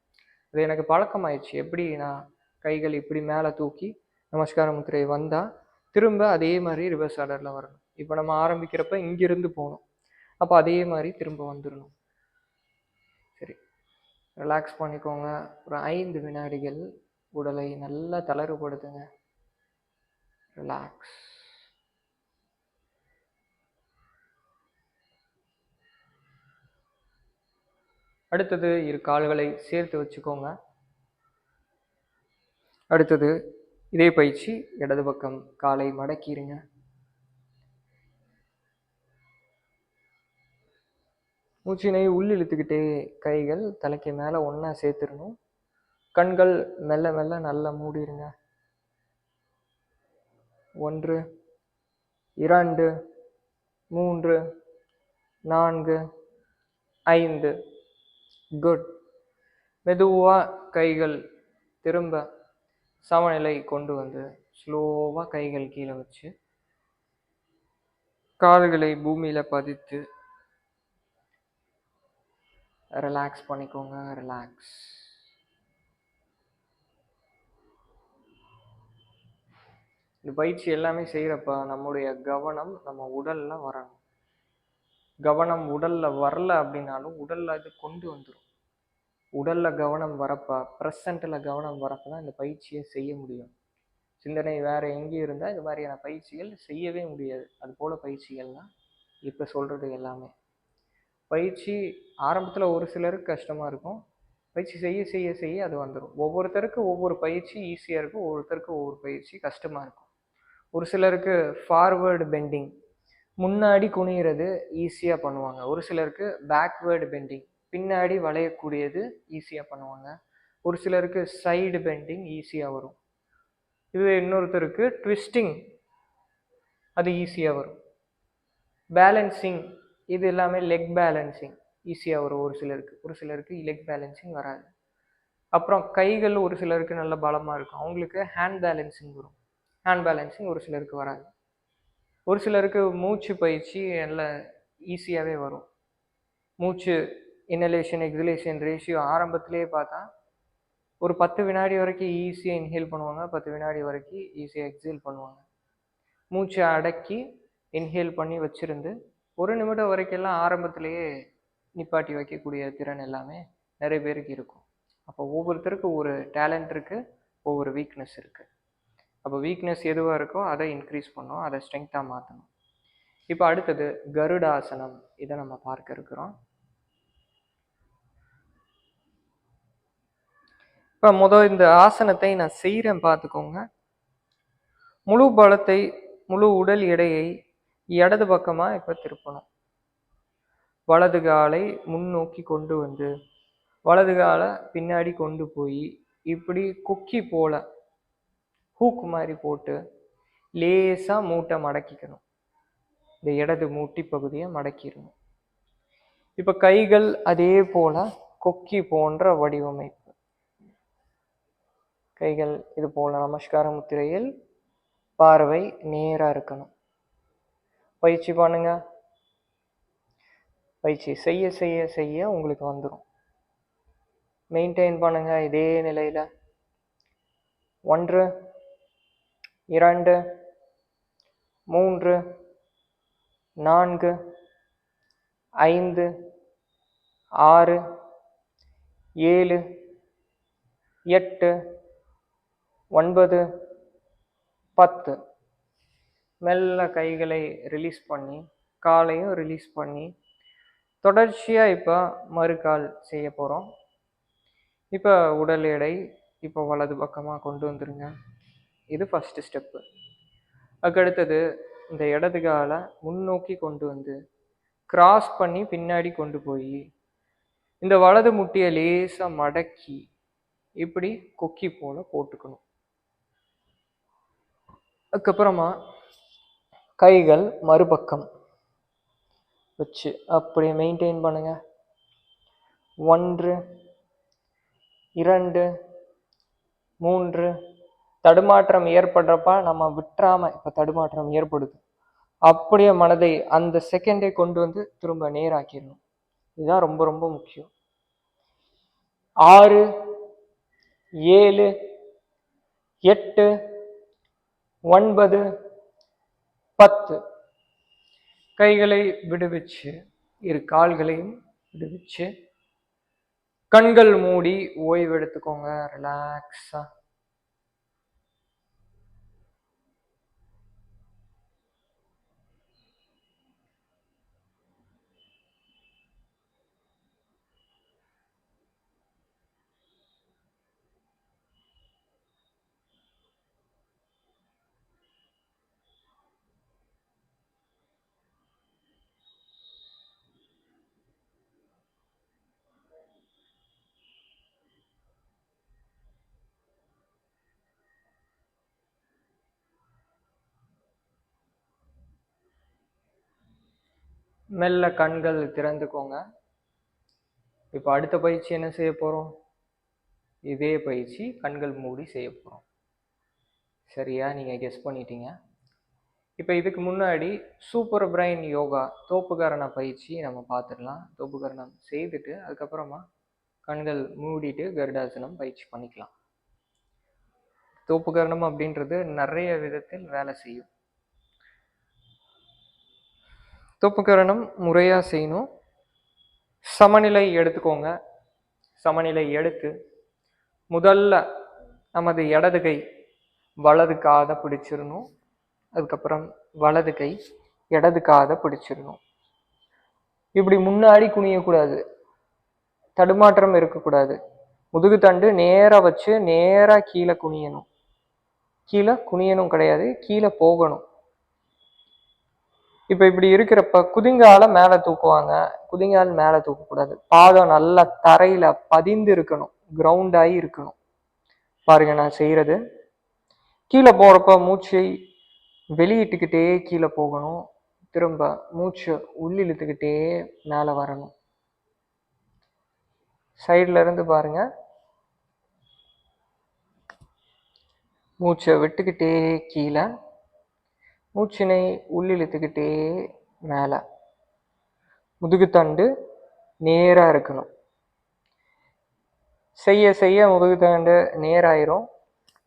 அது எனக்கு பழக்கமாயிடுச்சு. எப்படி நான் கைகள் இப்படி மேலே தூக்கி நமஸ்கார முத்திரை வந்தால் திரும்ப அதே மாதிரி ரிவர்ஸ் ஆர்டரில் வரணும். இப்போ நம்ம ஆரம்பிக்கிறப்ப இங்கிருந்து போகணும், அப்போ அதே மாதிரி திரும்ப வந்துடணும். சரி, ரிலாக்ஸ் பண்ணிக்கோங்க. ஒரு 5 வினாடிகள் உடலை நல்லா தளர்வுபடுத்துங்க. ரிலாக்ஸ். அடுத்தது இரு கால்களை சேர்த்து வச்சுக்கோங்க. அடுத்தது இதே பயிற்சி இடது பக்கம் காலை மடக்கிடுங்க. மூச்சினை உள்ளிழுத்துக்கிட்டே கைகள் தலைக்கு மேலே ஒன்றா சேர்த்துடணும். கண்கள் மெல்ல மெல்ல நல்லா மூடிடுங்க. 1 2 3 4 5. குட். மெதுவாக கைகள் திரும்ப சமநிலை கொண்டு வந்து ஸ்லோவாக கைகள் கீழே வச்சு கால்களை பூமியில் பதித்து ரிலாக்ஸ் பண்ணிக்கோங்க. ரிலாக்ஸ். இந்த பயிற்சி எல்லாமே செய்கிறப்ப நம்முடைய கவனம் நம்ம உடலில் வரணும். கவனம் உடலில் வரல அப்படின்னாலும் உடலில் அது கொண்டு வந்துடும். உடலில் கவனம் வரப்போ, ப்ரெசண்ட்டில் கவனம் வரப்போ தான் இந்த பயிற்சியை செய்ய முடியும். சிந்தனை வேறு எங்கேயும் இருந்தால் இந்த மாதிரியான பயிற்சிகள் செய்யவே முடியாது. அது போல் பயிற்சிகள்லாம் இப்போ சொல்கிறது எல்லாமே. பயிற்சி ஆரம்பத்தில் ஒரு சிலருக்கு கஷ்டமாக இருக்கும். பயிற்சி செய்ய செய்ய செய்ய அது வந்துடும். ஒவ்வொருத்தருக்கு ஒவ்வொரு பயிற்சி ஈஸியாக இருக்கும், ஒவ்வொருத்தருக்கு ஒவ்வொரு பயிற்சி கஷ்டமாக இருக்கும். ஒரு சிலருக்கு ஃபார்வேர்டு பெண்டிங், முன்னாடி குனிகிறது ஈஸியாக பண்ணுவாங்க. ஒரு சிலருக்கு பேக்வேர்டு பெண்டிங், பின்னாடி வளையக்கூடியது ஈஸியாக பண்ணுவாங்க. ஒரு சிலருக்கு சைடு பெண்டிங் ஈஸியாக வரும். இது இன்னொருத்தருக்கு ட்விஸ்டிங், அது ஈஸியாக வரும். பேலன்சிங், இது எல்லாமே லெக் பேலன்சிங் ஈஸியாக வரும் ஒரு சிலருக்கு லெக் பேலன்சிங் வராது. அப்புறம் கைகள் ஒரு சிலருக்கு நல்ல பலமாக இருக்கும், அவங்களுக்கு ஹேண்ட் பேலன்சிங் வரும். ஹேண்ட் பேலன்சிங் ஒரு சிலருக்கு வராது. ஒரு சிலருக்கு மூச்சு பயிற்சி நல்ல ஈஸியாகவே வரும். மூச்சு இன்ஹலேஷன் எக்ஸலேஷன் ரேஷியோ ஆரம்பத்திலேயே பார்த்தா ஒரு 10 வினாடி வரைக்கும் ஈஸியாக இன்ஹேல் பண்ணுவாங்க, 10 வினாடி வரைக்கும் ஈஸியாக எக்ஸேல் பண்ணுவாங்க. மூச்சை அடக்கி இன்ஹேல் பண்ணி வச்சுருந்து 1 நிமிடம் வரைக்கெல்லாம் ஆரம்பத்திலேயே நிப்பாட்டி வைக்கக்கூடிய திறன் எல்லாமே நிறைய பேருக்கு இருக்கும். அப்போ ஒவ்வொருத்தருக்கும் ஒரு டேலண்ட் இருக்குது, ஒவ்வொரு வீக்னஸ் இருக்குது. அப்போ வீக்னஸ் எதுவாக இருக்கோ அதை இன்க்ரீஸ் பண்ணணும், அதை ஸ்ட்ரெங்க்த்தாக மாற்றணும். இப்போ அடுத்தது கருடாசனம், இதை நம்ம பார்க்க இருக்கிறோம். இப்போ இந்த ஆசனத்தை நான் செய்கிறேன் பார்த்துக்கோங்க. முழு பலத்தை, முழு உடல் எடையை இடது பக்கமாக இப்போ திருப்பணும். வலது காலை முன்னோக்கி கொண்டு வந்து வலது காலை பின்னாடி கொண்டு போய் இப்படி கொக்கி போல ஹூக் மாதிரி போட்டு லேசாக மூட்டை மடக்கிக்கணும். இந்த இடது மூட்டி பகுதியை மடக்கிடணும். இப்போ கைகள் அதே போல கொக்கி போன்ற வடிவமைப்பு. கைகள் இது போல நமஸ்கார முத்திரையில், பார்வை நேரா இருக்கணும். பயிற்சி பண்ணுங்க. பயிற்சி செய்ய செய்ய செய்ய உங்களுக்கு வந்துடும். மெயின்டைன் பண்ணுங்க இதே நிலையில. 1 2 3 4 5 6 7 8 9 10. மெல்ல கைகளை ரிலீஸ் பண்ணி, காலையும் ரிலீஸ் பண்ணி, தொடர்ச்சியாக இப்போ மறுகால் செய்ய போகிறோம். இப்போ உடல் எடை இப்போ வலது பக்கமாக கொண்டு வந்துருங்க. இது ஃபஸ்ட்டு ஸ்டெப்பு. அதுக்கடுத்தது இந்த இடது காலை முன்னோக்கி கொண்டு வந்து கிராஸ் பண்ணி பின்னாடி கொண்டு போய் இந்த வலது முட்டியை லேசாக மடக்கி இப்படி கொக்கி போல போட்டுக்கணும். அதுக்கப்புறமா கைகள் மறுபக்கம் வச்சு அப்படியே மெயின்டைன் பண்ணுங்க. 1 2 3. தடுமாற்றம் ஏற்படுறப்ப நம்ம விட்டுறாம, இப்போ தடுமாற்றம் ஏற்படுது, அப்படியே மனதை அந்த செகண்டை கொண்டு வந்து திரும்ப நேராக்கிடணும். இதுதான் ரொம்ப ரொம்ப முக்கியம். 6 7 8 9 10. கைகளை விடுவிச்சு, இரு கால்களையும் விடுவிச்சு, கண்கள் மூடி ஓய்வு எடுத்துக்கோங்க. ரிலாக்ஸா. மெல்ல கண்கள் திறந்துக்கோங்க. இப்போ அடுத்த பயிற்சி என்ன செய்ய போகிறோம்? இதே பயிற்சி கண்கள் மூடி செய்ய போகிறோம். சரியா? நீங்கள் கெஸ் பண்ணிட்டீங்க. இப்போ இதுக்கு முன்னாடி சூப்பர் பிரைன் யோகா தோப்புக்கரண பயிற்சி நம்ம பார்த்துடலாம். தோப்புக்கரணம் செய்துட்டு அதுக்கப்புறமா கண்கள் மூடிட்டு கருடாசனம் பயிற்சி பண்ணிக்கலாம். தோப்புக்கரணம் அப்படின்றது நிறைய விதத்தில் வேலை செய்யும். தோப்புக்கரணம் முறையாக செய்யணும். சமநிலை எடுத்துக்கோங்க. சமநிலை எடுத்து முதல்ல நமது இடது கை வலது காதை பிடிச்சிடணும். அதுக்கப்புறம் வலது கை இடது காதை பிடிச்சிடணும். இப்படி முன்னாடி குனியக்கூடாது, தடுமாற்றம் இருக்கக்கூடாது. முதுகு தண்டு நேராக வச்சு நேராக கீழே குனியணும். கீழே குனியணும் கிடையாது, கீழே போகணும். இப்போ இப்படி இருக்கிறப்ப குதிங்கால மேலே தூக்குவாங்க, குதிங்கால் மேலே தூக்கக்கூடாது. பாதம் நல்லா தரையில பதிந்து இருக்கணும், கிரவுண்ட் ஆகி இருக்கணும். பாருங்க நான் செய்யறது. கீழே போறப்ப மூச்சை வெளியிட்டுக்கிட்டே கீழே போகணும். திரும்ப மூச்சு உள்ளிழுத்துக்கிட்டே மேலே வரணும். சைட்ல இருந்து பாருங்க. மூச்சை விட்டுக்கிட்டே கீழே, மூச்சினை உள்ளிழுத்துக்கிட்டே மேலே. முதுகுத்தண்டு நேராக இருக்கணும். செய்ய செய்ய முதுகுத்தண்டு நேராயிரும்.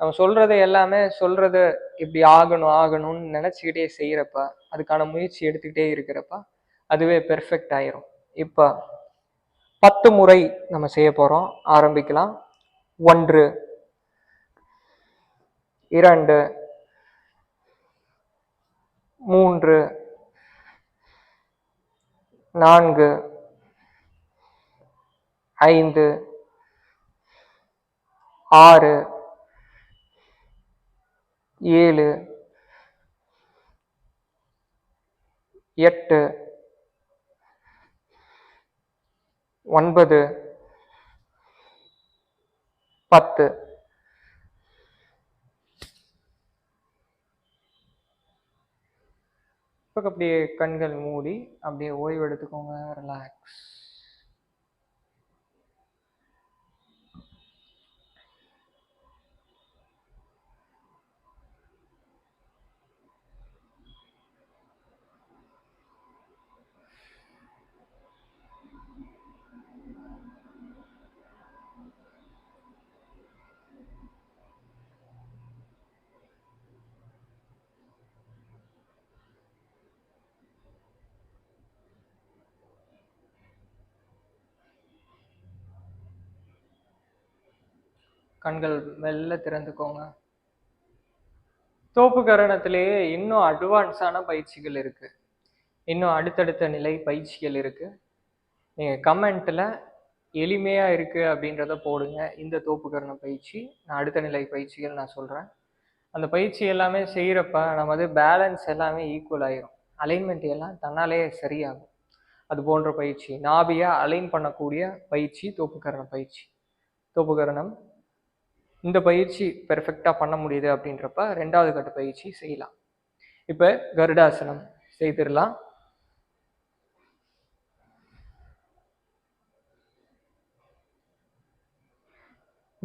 நம்ம சொல்றதை எல்லாமே சொல்றது இப்படி ஆகணும் ஆகணும்னு நினச்சிக்கிட்டே செய்கிறப்ப, அதுக்கான முயற்சி எடுத்துக்கிட்டே இருக்கிறப்ப அதுவே பெர்ஃபெக்ட் ஆயிரும். இப்போ 10 முறை நம்ம செய்ய போகிறோம். ஆரம்பிக்கலாம். 1 2 3 4 5 6 7 8 9 10. இப்போ அப்படியே கண்கள் மூடி அப்படியே ஓய்வு எடுத்துக்கோங்க, ரிலாக்ஸ். கண்கள் மெல்ல திறந்துக்கோங்க. தோப்பு கரணத்திலேயே இன்னும் அட்வான்ஸான பயிற்சிகள் இருக்கு, இன்னும் அடுத்தடுத்த நிலை பயிற்சிகள் இருக்கு. நீங்க கமெண்ட்ல எளிமையா இருக்கு அப்படின்றத போடுங்க. இந்த தோப்பு கரண பயிற்சி நான் அடுத்த நிலை பயிற்சிகள் நான் சொல்றேன். அந்த பயிற்சி எல்லாமே செய்யறப்ப நமது பேலன்ஸ் எல்லாமே ஈக்குவல் ஆயிரும், அலைன்மெண்ட் எல்லாம் தன்னாலே சரியாகும். அது போன்ற பயிற்சி நாபியா அலைன் பண்ணக்கூடிய பயிற்சி தோப்புக்கரண பயிற்சி. தோப்புக்கரணம் இந்த பயிற்சி பெர்ஃபெக்டா பண்ண முடியுது அப்படின்றப்ப 2வது கட்ட பயிற்சி செய்யலாம். இப்ப கருடாசனம் செய்திடலாம்.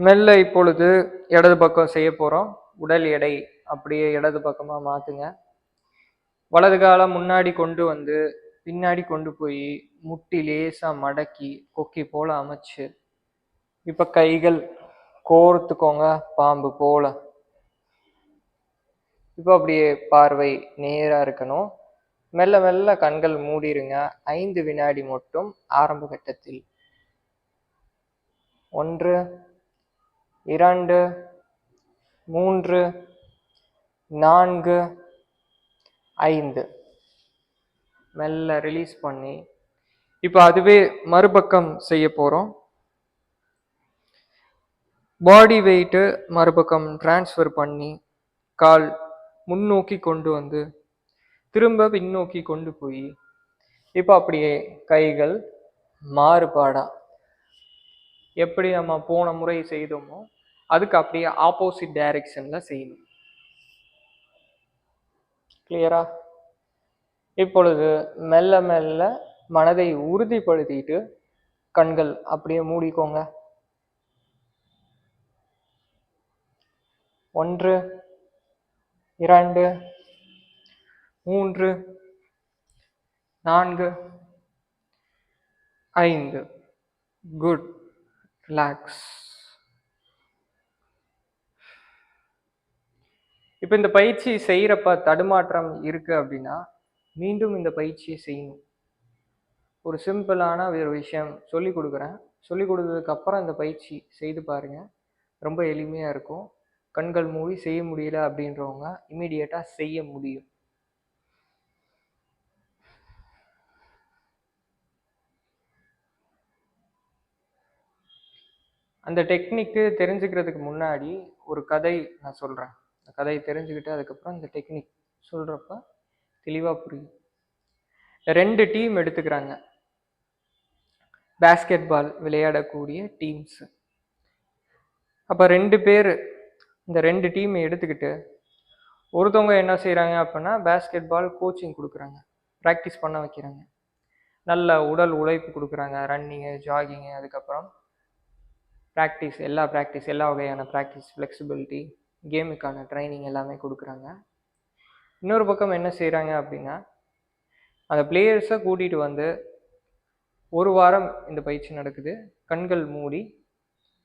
மெல்ல இப்பொழுது இடது பக்கம் செய்ய போறோம். உடல் எடை அப்படியே இடது பக்கமா மாத்துங்க. வலது காலம் முன்னாடி கொண்டு வந்து பின்னாடி கொண்டு போய் முட்டி லேசா மடக்கி கொக்கி போல அமைச்சு, இப்ப கைகள் கோர்த்துக்கோங்க பாம்பு போல. இப்போ அப்படியே பார்வை நேரா இருக்கணும். மெல்ல மெல்ல கண்கள் மூடிருங்க. 5 வினாடி மட்டும் ஆரம்ப கட்டத்தில். 1 2 3 4 5 மெல்ல ரிலீஸ் பண்ணி இப்போ அதுவே மறுபக்கம் செய்ய போறோம். பாடி வெயிட்டு மறுபக்கம் டிரான்ஸ்ஃபர் பண்ணி கால் முன்னோக்கி கொண்டு வந்து திரும்ப பின்னோக்கி கொண்டு போய் இப்போ அப்படியே கைகள் மாறுபாடா எப்படி நம்ம போன முறை செய்தோமோ அதுக்கு அப்படியே ஆப்போசிட் டைரக்ஷன்ல செய்யணும். கிளியரா? இப்பொழுது மெல்ல மெல்ல மனதை உறுதிப்படுத்திட்டு கண்கள் அப்படியே மூடிக்கோங்க. 1 2 3 4 5 குட். ரிலாக்ஸ். இப்போ இந்த பயிற்சி செய்யறப்ப தடுமாற்றம் இருக்கு அப்படின்னா மீண்டும் இந்த பயிற்சியை செய்யணும். ஒரு சிம்பிளான ஒரு விஷயம் சொல்லி கொடுக்குறேன். சொல்லி கொடுத்ததுக்கு அப்புறம் இந்த பயிற்சி செய்து பாருங்க. ரொம்ப எளிமையா இருக்கும். கண்கள் மூடி செய்ய முடியல அப்படின்றவங்க இமீடியட்டா செய்ய முடியும். அந்த டெக்னிக்கு தெரிஞ்சுக்கிறதுக்கு முன்னாடி ஒரு கதை நான் சொல்றேன். அந்த கதையை தெரிஞ்சுக்கிட்டு அதுக்கப்புறம் இந்த டெக்னிக் சொல்றப்ப தெளிவா புரியும். 2 டீம் எடுத்துக்கிறாங்க, பேஸ்கெட் பால் விளையாடக்கூடிய டீம்ஸ். அப்ப 2 பேர் இந்த 2 டீமை எடுத்துக்கிட்டு ஒருத்தவங்க என்ன செய்யறாங்க அப்படின்னா பேஸ்கெட் பால் கோச்சிங் கொடுக்குறாங்க, ப்ராக்டிஸ் பண்ண வைக்கிறாங்க, நல்ல உடல் உழைப்பு கொடுக்குறாங்க, ரன்னிங்கு ஜாகிங்கு, அதுக்கப்புறம் ப்ராக்டிஸ் எல்லா வகையான ப்ராக்டிஸ், ஃப்ளெக்சிபிலிட்டி, கேமுக்கான ட்ரைனிங் எல்லாமே கொடுக்குறாங்க. இன்னொரு பக்கம் என்ன செய்கிறாங்க அப்படின்னா அந்த பிளேயர்ஸை கூட்டிகிட்டு வந்து 1 வாரம் இந்த பயிற்சி நடக்குது, கண்கள் மூடி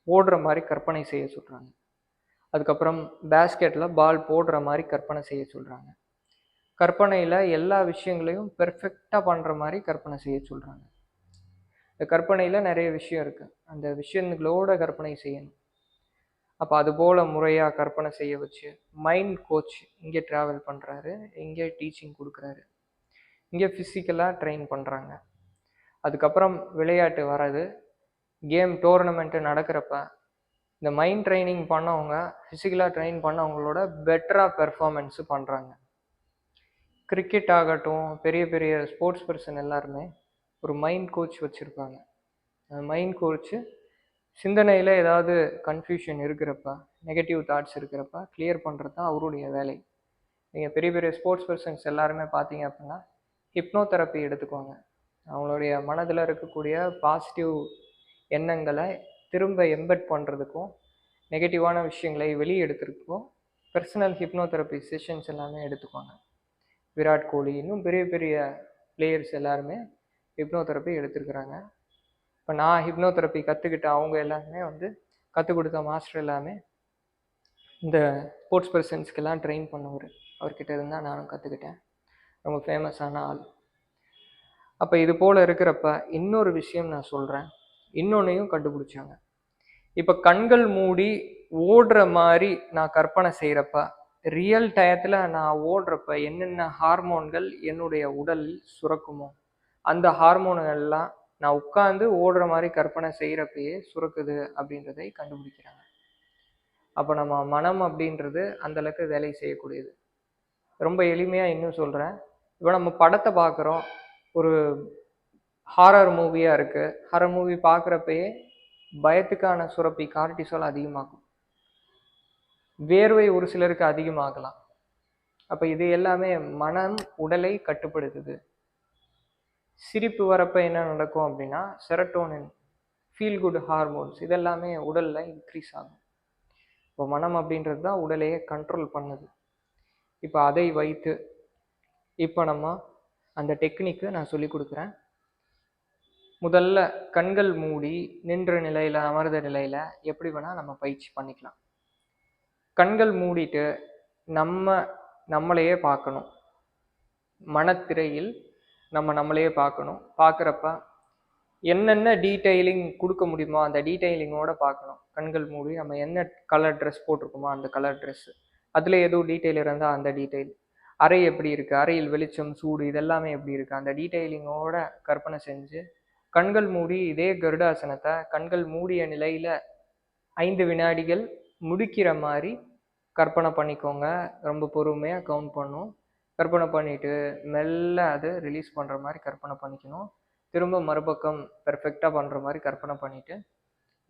ஓடுற மாதிரி கற்பனை செய்ய சொல்கிறாங்க. அதுக்கப்புறம் பேஸ்கெட்டில் பால் போடுற மாதிரி கற்பனை செய்ய சொல்கிறாங்க. கற்பனையில் எல்லா விஷயங்களையும் பெர்ஃபெக்டாக பண்ணுற மாதிரி கற்பனை செய்ய சொல்கிறாங்க. இந்த கற்பனையில் நிறைய விஷயம் இருக்குது, அந்த விஷயங்களோட கற்பனை செய்யணும். அப்போ அது போல் முறையாக கற்பனை செய்ய வச்சு மைண்ட் கோச் இங்கே ட்ராவல் பண்ணுறாரு, இங்கே டீச்சிங் கொடுக்குறாரு, இங்கே ஃபிசிக்கலாக ட்ரெயின் பண்ணுறாங்க. அதுக்கப்புறம் விளையாட்டு வர்றது, கேம் டோர்னமெண்ட்டு நடக்கிறப்ப இந்த மைண்ட் ட்ரைனிங் பண்ணவங்க ஃபிசிக்கலாக ட்ரெயின் பண்ணவங்களோட பெட்டராக பெர்ஃபார்மன்ஸு பண்ணுறாங்க. கிரிக்கெட் ஆகட்டும், பெரிய பெரிய ஸ்போர்ட்ஸ் பர்சன் எல்லாருமே ஒரு மைண்ட் கோச் வச்சுருப்பாங்க. அந்த மைண்ட் கோச்சு சிந்தனையில் ஏதாவது கன்ஃபியூஷன் இருக்கிறப்ப, நெகட்டிவ் தாட்ஸ் இருக்கிறப்ப கிளியர் பண்ணுறது தான் அவருடைய வேலை. நீங்கள் பெரிய பெரிய ஸ்போர்ட்ஸ் பர்சன்ஸ் எல்லாருமே பார்த்தீங்க அப்படின்னா ஹிப்னோதெரப்பி எடுத்துக்குவாங்க. அவங்களுடைய மனதில் இருக்கக்கூடிய பாசிட்டிவ் எண்ணங்களை திரும்ப எம்பெட் பண்ணுறதுக்கும் நெகட்டிவான விஷயங்களை வெளியே எடுக்கிறதுக்கும் பர்சனல் ஹிப்னோதெரப்பி செஷன்ஸ் எல்லாமே எடுத்துக்குவாங்க. விராட் கோலி இன்னும் பெரிய பெரிய பிளேயர்ஸ் எல்லாருமே ஹிப்னோதெரப்பி எடுத்துருக்குறாங்க. இப்போ நான் ஹிப்னோதெரப்பி கற்றுக்கிட்ட அவங்க எல்லாருமே கற்றுக் கொடுத்த மாஸ்டர் எல்லாமே இந்த ஸ்போர்ட்ஸ் பர்சன்ஸ்க்கெல்லாம் ட்ரெயின் பண்ணவர். அவர்கிட்ட இருந்தால் நானும் கற்றுக்கிட்டேன். ரொம்ப ஃபேமஸான ஆள். அப்போ இது போல் இருக்கிறப்ப இன்னொரு விஷயம் நான் சொல்கிறேன், இன்னொன்னையும் கண்டுபிடிச்சாங்க. இப்போ கண்கள் மூடி ஓடுற மாதிரி நான் கற்பனை செய்கிறப்ப ரியல் டயத்தில் நான் ஓடுறப்ப என்னென்ன ஹார்மோன்கள் என்னுடைய உடலில் சுரக்குமோ அந்த ஹார்மோன்கள்லாம் நான் உட்காந்து ஓடுற மாதிரி கற்பனை செய்கிறப்பயே சுரக்குது அப்படின்றதை கண்டுபிடிக்கிறாங்க. அப்போ நம்ம மனம் அப்படின்றது அந்தளவுக்கு வேலை செய்யக்கூடியது. ரொம்ப எளிமையாக இன்னும் சொல்கிறேன். இப்போ நம்ம படத்தை பார்க்குறோம், ஒரு ஹாரர் மூவியாக இருக்குது. ஹாரர் மூவி பார்க்குறப்பயே பயத்துக்கான சுரப்பி கார்டிசால் அதிகமாகும், வேர்வை ஒரு சிலருக்கு அதிகமாகலாம். அப்போ இது எல்லாமே மனம் உடலை கட்டுப்படுத்துது. சிரிப்பு வரப்போ என்ன நடக்கும் அப்படின்னா செரட்டோனின், ஃபீல் குட் ஹார்மோன்ஸ் இதெல்லாமே உடலில் இன்க்ரீஸ் ஆகும். இப்போ மனம் அப்படின்றது தான் உடலையே கண்ட்ரோல் பண்ணுது. இப்போ அதை வைத்து இப்போ நம்ம அந்த டெக்னிக்கு நான் சொல்லி கொடுக்குறேன். முதல்ல கண்கள் மூடி நின்ற நிலையில் அமர்ந்த நிலையில் எப்படி வேணால் நம்ம பயிற்சி பண்ணிக்கலாம். கண்கள் மூடிட்டு நம்மளையே பார்க்கணும். மனத்திரையில் நம்மளையே பார்க்கணும். பார்க்குறப்ப என்னென்ன டீட்டெயிலிங் கொடுக்க முடியுமோ அந்த டீட்டெயிலிங்கோடு பார்க்கணும். கண்கள் மூடி நம்ம என்ன கலர் ட்ரெஸ் போட்டிருக்கோமோ அந்த கலர் ட்ரெஸ்ஸு, அதில் ஏதோ டீட்டெயில் இருந்தால் அந்த டீட்டெயில், அறை எப்படி இருக்குது, அறையில் வெளிச்சம் சூடு இதெல்லாமே எப்படி இருக்குது, அந்த டீட்டெயிலிங்கோட கற்பனை செஞ்சு கண்கள் மூடி இதே கருடாசனத்தை கண்கள் மூடிய நிலையில் 5 வினாடிகள் முடிக்கிற மாதிரி கற்பனை பண்ணிக்கோங்க. ரொம்ப பொறுமையாக கவுண்ட் பண்ணும். கற்பனை பண்ணிவிட்டு மெல்ல அது ரிலீஸ் பண்ணுற மாதிரி கற்பனை பண்ணிக்கணும். திரும்ப மறுபக்கம் பெர்ஃபெக்டாக பண்ணுற மாதிரி கற்பனை பண்ணிவிட்டு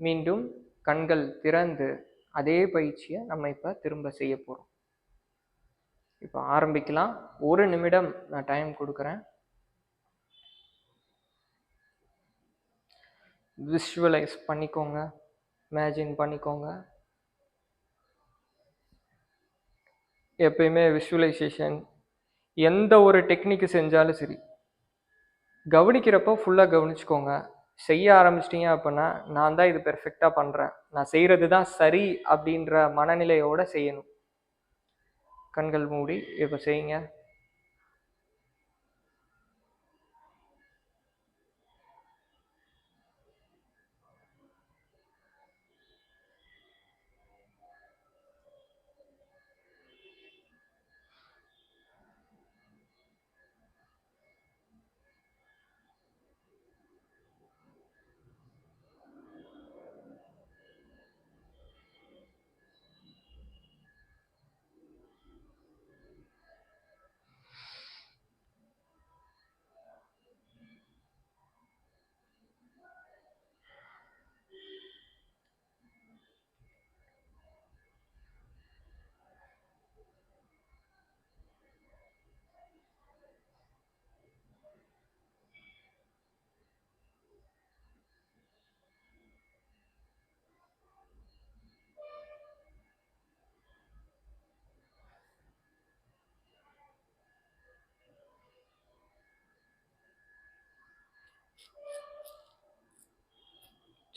மீண்டும் கண்கள் திறந்து அதே பயிற்சியை நம்ம இப்போ திரும்ப செய்ய போகிறோம். இப்போ ஆரம்பிக்கலாம். 1 நிமிடம் நான் டைம் கொடுக்குறேன். விஷுவலைஸ் பண்ணிக்கோங்க, இமேஜின் பண்ணிக்கோங்க. எப்பயுமே விஷுவலைசேஷன் எந்த ஒரு டெக்னிக்கு செஞ்சாலும் சரி, கவனிக்கிறப்போ ஃபுல்லாக கவனிச்சுக்கோங்க. செய்ய ஆரம்பிச்சிட்டிங்க அப்படின்னா நான் தான் இது பெர்ஃபெக்டாக பண்ணுறேன், நான் செய்கிறது தான் சரி அப்படின்ற மனநிலையோடு செய்யணும். கண்கள் மூடி இப்போ செய்யுங்க.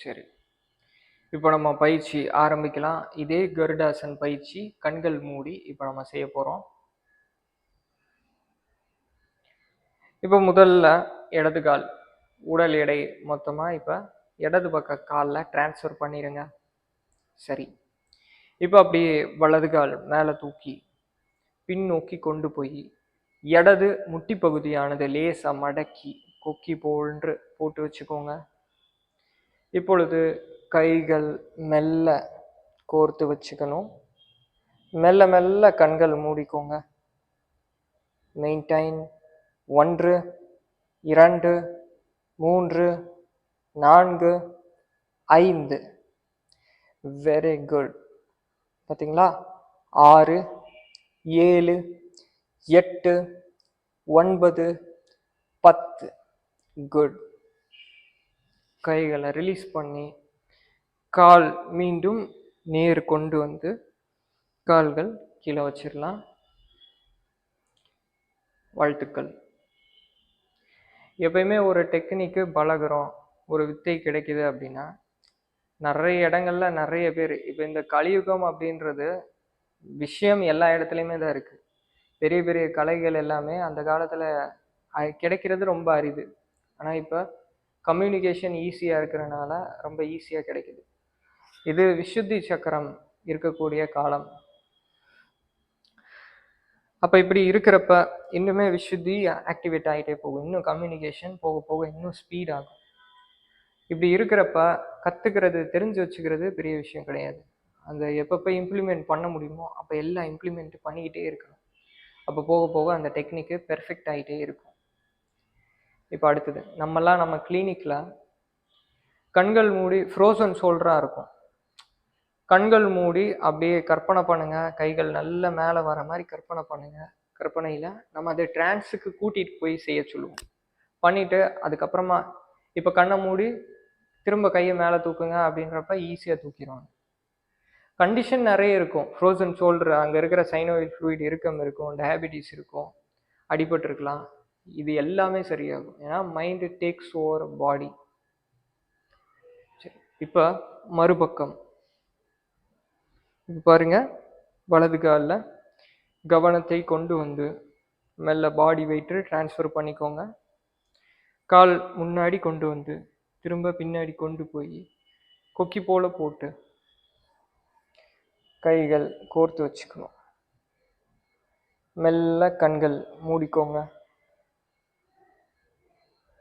சரி, இப்போ நம்ம பயிற்சி ஆரம்பிக்கலாம். இதே கருடாசன் பயிற்சி கண்கள் மூடி இப்போ நம்ம செய்ய போகிறோம். இப்போ முதல்ல இடது கால் உடல் எடை மொத்தமாக இப்போ இடது பக்க காலில் டிரான்ஸ்ஃபர் பண்ணிடுங்க. சரி, இப்போ அப்படியே வலது கால் மேலே தூக்கி பின்னோக்கி கொண்டு போய் இடது முட்டி பகுதியானது லேசாக மடக்கி கொக்கி போன்று போட்டு வச்சுக்கோங்க. இப்பொழுது கைகள் மெல்ல கோர்த்து வச்சுக்கணும். மெல்ல மெல்ல கண்கள் மூடிக்கோங்க. மெயின்டைன் 1 2 3 4 5. Very good. பார்த்தீங்களா? 6 7 8, 9, 10. குட். கைகளை ரிலீஸ் பண்ணி கால் மீண்டும் நேர் கொண்டு வந்து கால்கள் கீழே வச்சிடலாம். வாழ்த்துக்கள். எப்பயுமே ஒரு டெக்னிக்கு பழகுறோம், ஒரு வித்தை கிடைக்குது அப்படின்னா நிறைய இடங்கள்ல நிறைய பேர் இப்போ இந்த கலியுகம் அப்படின்றது விஷயம் எல்லா இடத்துலையுமே தான் இருக்கு. பெரிய பெரிய கலைகள் எல்லாமே அந்த காலத்துல கிடைக்கிறது ரொம்ப அரிது. ஆனா இப்போ கம்யூனிகேஷன் ஈஸியா இருக்கிறனால ரொம்ப ஈஸியா கிடைக்குது. இது விசுத்தி சக்கரம் இருக்கக்கூடிய காலம். அப்ப இப்படி இருக்கிறப்ப இன்னுமே விசுத்தி ஆக்டிவேட் ஆகிட்டே போகும். இன்னும் கம்யூனிகேஷன் போக போக இன்னும் ஸ்பீட் ஆகும். இப்படி இருக்கிறப்ப கத்துக்கிறது, தெரிஞ்சு வச்சுக்கிறது பெரிய விஷயம் கிடையாது. அந்த எப்பப்போ இம்ப்ளிமெண்ட் பண்ண முடியுமோ அப்போ எல்லாம் இம்ப்ளிமெண்ட் பண்ணிக்கிட்டே இருக்கணும். அப்போ போக போக அந்த டெக்னிக்கு பெர்ஃபெக்ட் ஆகிட்டே இருக்கும். இப்போ அடுத்தது நம்ம கிளினிக்ல கண்கள் மூடி ஃப்ரோசன் ஷோல்டரா இருக்கும். கண்கள் மூடி அப்படியே கற்பனை பண்ணுங்க, கைகள் நல்ல மேலே வர மாதிரி கற்பனை பண்ணுங்க. கற்பனையில நம்ம அதை டிரான்ஸுக்கு கூட்டிட்டு போய் செய்ய சொல்லுவோம். பண்ணிட்டு அதுக்கப்புறமா இப்போ கண்ணை மூடி திரும்ப கையை மேலே தூக்குங்க அப்படின்றப்ப ஈஸியாக தூக்கிடுவாங்க. கண்டிஷன் நிறைய இருக்கும். ஃப்ரோசன் ஷோல்டர், அங்கே இருக்கிற சைனோவில் ஃப்ளூயிட் இருக்கம் இருக்கும், டயபிட்டிஸ் இருக்கும், அடிபட்டிருக்கலாம். இது எல்லாமே சரியாகும். ஏன்னா மைண்டு டேக்ஸ் ஓவர் பாடி. சரி, இப்போ மறுபக்கம். இப்போ பாருங்க, வலது காலில் கவனத்தை கொண்டு வந்து மெல்ல பாடி வெயிட்டு ட்ரான்ஸ்ஃபர் பண்ணிக்கோங்க. கால் முன்னாடி கொண்டு வந்து திரும்ப பின்னாடி கொண்டு போய் கொக்கி போல போட்டு கைகள் கோர்த்து வச்சுக்கணும். மெல்ல கண்கள் மூடிக்கோங்க.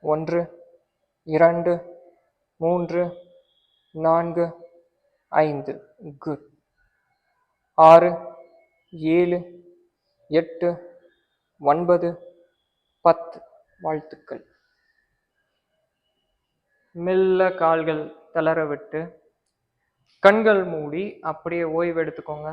1, 2, 3, 4, 5. குட். 6, 7, 8, 9, 10. வாழ்த்துக்கள். மெல்ல கால்கள் தளர விட்டு கண்கள் மூடி அப்படியே ஓய்வு எடுத்துக்கோங்க.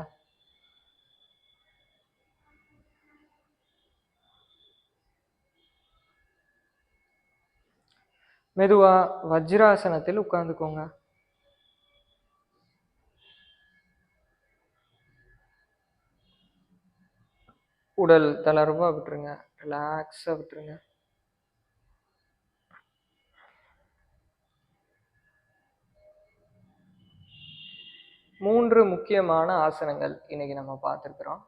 மெதுவா வஜ்ராசனத்தில் உட்கார்ந்துக்கோங்க. உடல் தளர்வா விட்டுருங்க, ரிலாக்ஸா விட்டுருங்க. மூன்று முக்கியமான ஆசனங்கள் இன்னைக்கு நம்ம பார்த்துருக்குறோம்.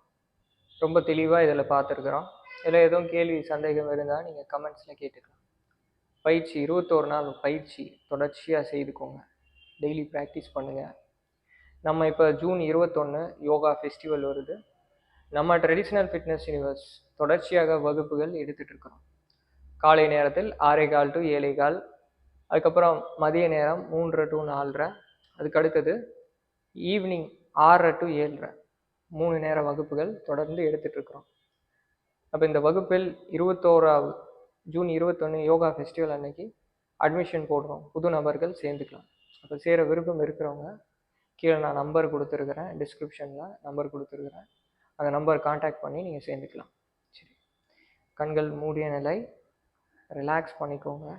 ரொம்ப தெளிவாக இதில் பார்த்துருக்குறோம். இதில் எதுவும் கேள்வி சந்தேகம் இருந்தால் நீங்கள் கமெண்ட்ஸில் கேட்டுக்கலாம். பயிற்சி 21 நாள் பயிற்சி தொடர்ச்சியாக செய்துக்கோங்க. டெய்லி ப்ராக்டிஸ் பண்ணுங்கள். நம்ம இப்போ ஜூன் 21 யோகா ஃபெஸ்டிவல் வருது. நம்ம ட்ரெடிஷ்னல் ஃபிட்னஸ் யூனிவர்ஸ் தொடர்ச்சியாக வகுப்புகள் எடுத்துகிட்டு இருக்கிறோம். காலை நேரத்தில் 6:15 to 7:15, அதுக்கப்புறம் மதிய நேரம் 3 to 4:30, அதுக்கு அடுத்தது ஈவினிங் 6 to 7:30, 3 நேர வகுப்புகள் தொடர்ந்து எடுத்துட்டு இருக்கிறோம். அப்போ இந்த வகுப்பில் 21 ஜூன் 21 யோகா ஃபெஸ்டிவல் அன்னைக்கு அட்மிஷன் போடுறோம். புது நபர்கள் சேர்ந்துக்கலாம். அப்போ சேர விருப்பம் இருக்கிறவங்க கீழே நான் நம்பர் கொடுத்துருக்குறேன், டிஸ்கிரிப்ஷனில் நம்பர் கொடுத்துருக்குறேன். அந்த நம்பர் கான்டாக்ட் பண்ணி நீங்கள் சேர்ந்துக்கலாம். சரி, கண்கள் மூடிய நிலை, ரிலாக்ஸ் பண்ணிக்கோங்க.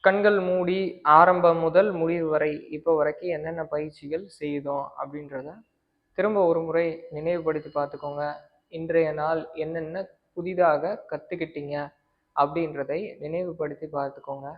கண்கள் மூடி ஆரம்பம் முதல் முடிவு வரை இப்போ வரைக்கும் என்னென்ன பயிற்சிகள் செய்தோம் அப்படின்றத திரும்ப ஒரு முறை நினைவுபடுத்தி பார்த்துக்கோங்க. இன்றைய நாள் என்னென்ன புதிதாக கற்றுக்கிட்டீங்க அப்படின்றதை நினைவுபடுத்தி பார்த்துக்கோங்க.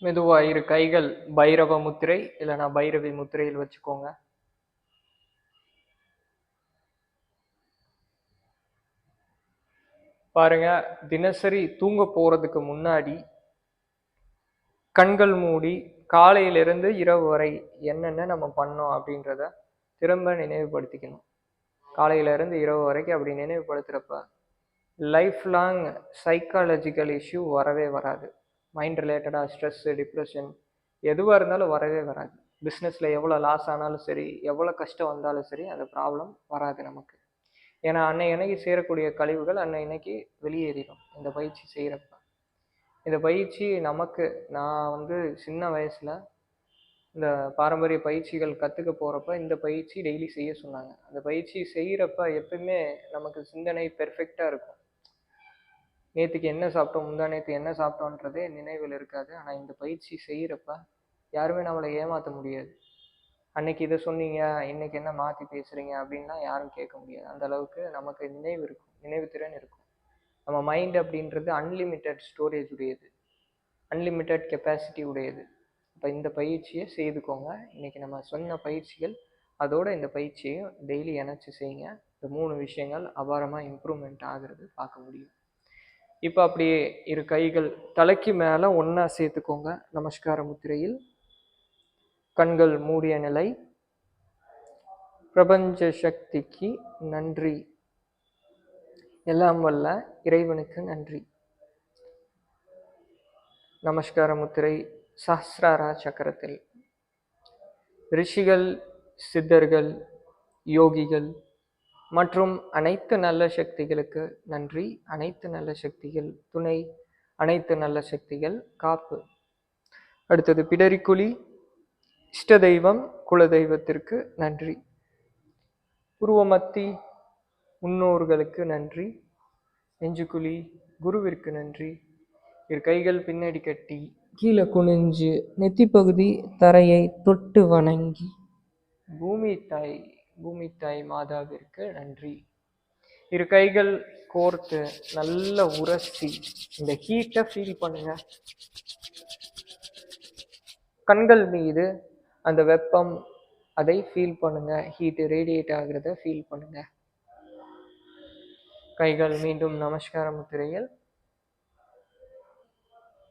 மெதுவா இரு கைகள் பைரவ முத்திரை இல்லைன்னா பைரவி முத்திரையில் வச்சுக்கோங்க. பாருங்க, தினசரி தூங்க போறதுக்கு முன்னாடி கண்கள் மூடி காலையிலிருந்து இரவு வரை என்னென்ன நம்ம பண்ணோம் அப்படின்றத திரும்ப நினைவுபடுத்திக்கணும். காலையிலிருந்து இரவு வரைக்கும் அப்படி நினைவுபடுத்துறப்ப லைஃப் லாங் சைக்காலஜிக்கல் இஷ்யூ வரவே வராது. மைண்ட் ரிலேட்டடாக ஸ்ட்ரெஸ்ஸு, டிப்ரெஷன் எதுவாக இருந்தாலும் வரவே வராது. பிஸ்னஸில் எவ்வளோ லாஸ் ஆனாலும் சரி, எவ்வளோ கஷ்டம் வந்தாலும் சரி, அந்த ப்ராப்ளம் வராது நமக்கு. ஏன்னா அன்னைக்கு சேரக்கூடிய கழிவுகள் அன்னைக்கு வெளியேறிடும் இந்த பயிற்சி செய்கிறப்ப. இந்த பயிற்சி நமக்கு, நான் வந்து சின்ன வயசில் இந்த பாரம்பரிய பயிற்சிகள் கற்றுக்க போகிறப்ப இந்த பயிற்சி டெய்லி செய்ய சொன்னாங்க. அந்த பயிற்சி செய்கிறப்ப எப்பயுமே நமக்கு சிந்தனை பெர்ஃபெக்டாக இருக்கும். நேற்றுக்கு என்ன சாப்பிட்டோம், முந்தா நேற்று என்ன சாப்பிட்டோன்றதே நினைவில் இருக்காது. ஆனால் இந்த பயிற்சி செய்கிறப்ப யாருமே நம்மளை ஏமாற்ற முடியாது. அன்னைக்கு இதை சொன்னீங்க, இன்னைக்கு என்ன மாற்றி பேசுகிறீங்க அப்படின்லாம் யாரும் கேட்க முடியாது. அந்த அளவுக்கு நமக்கு நினைவு இருக்கும், நினைவு திறன் இருக்கும். நம்ம மைண்ட் அப்படின்றது அன்லிமிட்டெட் ஸ்டோரேஜ் உடையது, அன்லிமிட்டெட் கெப்பாசிட்டி உடையது. இப்போ இந்த பயிற்சியை செய்துக்கோங்க. இன்னைக்கு நம்ம சொன்ன பயிற்சிகள் அதோட இந்த பயிற்சியையும் டெய்லி இணைச்சி செய்யுங்க. இந்த 3 விஷயங்கள் அபாரமாக இம்ப்ரூவ்மெண்ட் ஆகிறது பார்க்க முடியும். இப்போ அப்படியே இரு கைகள் தலைக்கு மேலே ஒன்றா சேர்த்துக்கோங்க. நமஸ்கார முத்திரையில் கண்கள் மூடிய நிலை. பிரபஞ்ச சக்திக்கு நன்றி, எல்லாம் வல்ல இறைவனுக்கு நன்றி. நமஸ்கார முத்திரை சஹஸ்ராரா சக்கரத்தில். ரிஷிகள், சித்தர்கள், யோகிகள் மற்றும் அனைத்து நல்ல சக்திகளுக்கு நன்றி. அனைத்து நல்ல சக்திகள் துணை, அனைத்து நல்ல சக்திகள் காப்பு. அடுத்தது பிடரிக்குழி. இஷ்ட தெய்வம், குலதெய்வத்திற்கு நன்றி. புருவமத்தி, முன்னோர்களுக்கு நன்றி. நெஞ்சுக்குழி, குருவிற்கு நன்றி. இரு கைகள் பின்னாடி கட்டி கீழே குனிஞ்சு நெத்தி பகுதி தரையை தொட்டு வணங்கி பூமி தாய் மாதாவிற்கு நன்றி. இரு கைகள் கோர்த்து நல்ல உரசி இந்த ஹீட்டை ஃபீல் பண்ணுங்க. கண்கள் மீது அந்த வெப்பம், அதை ஃபீல் பண்ணுங்க. ஹீட் ரேடியேட் ஆகிறத ஃபீல் பண்ணுங்க. கைகள் மீண்டும் நமஸ்கார முத்திரையில்.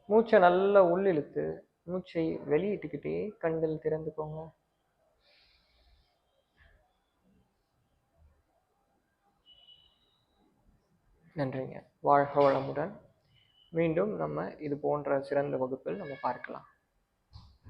மூச்சை நல்லா உள்ளிழுத்து மூச்சை வெளியிட்டுக்கிட்டே கண்கள் திறந்துக்கோங்க. நன்றிங்க. வாழ்க வளமுடன். மீண்டும் நம்ம இது போன்ற சிறந்த வகுப்பில் நம்ம பார்க்கலாம்.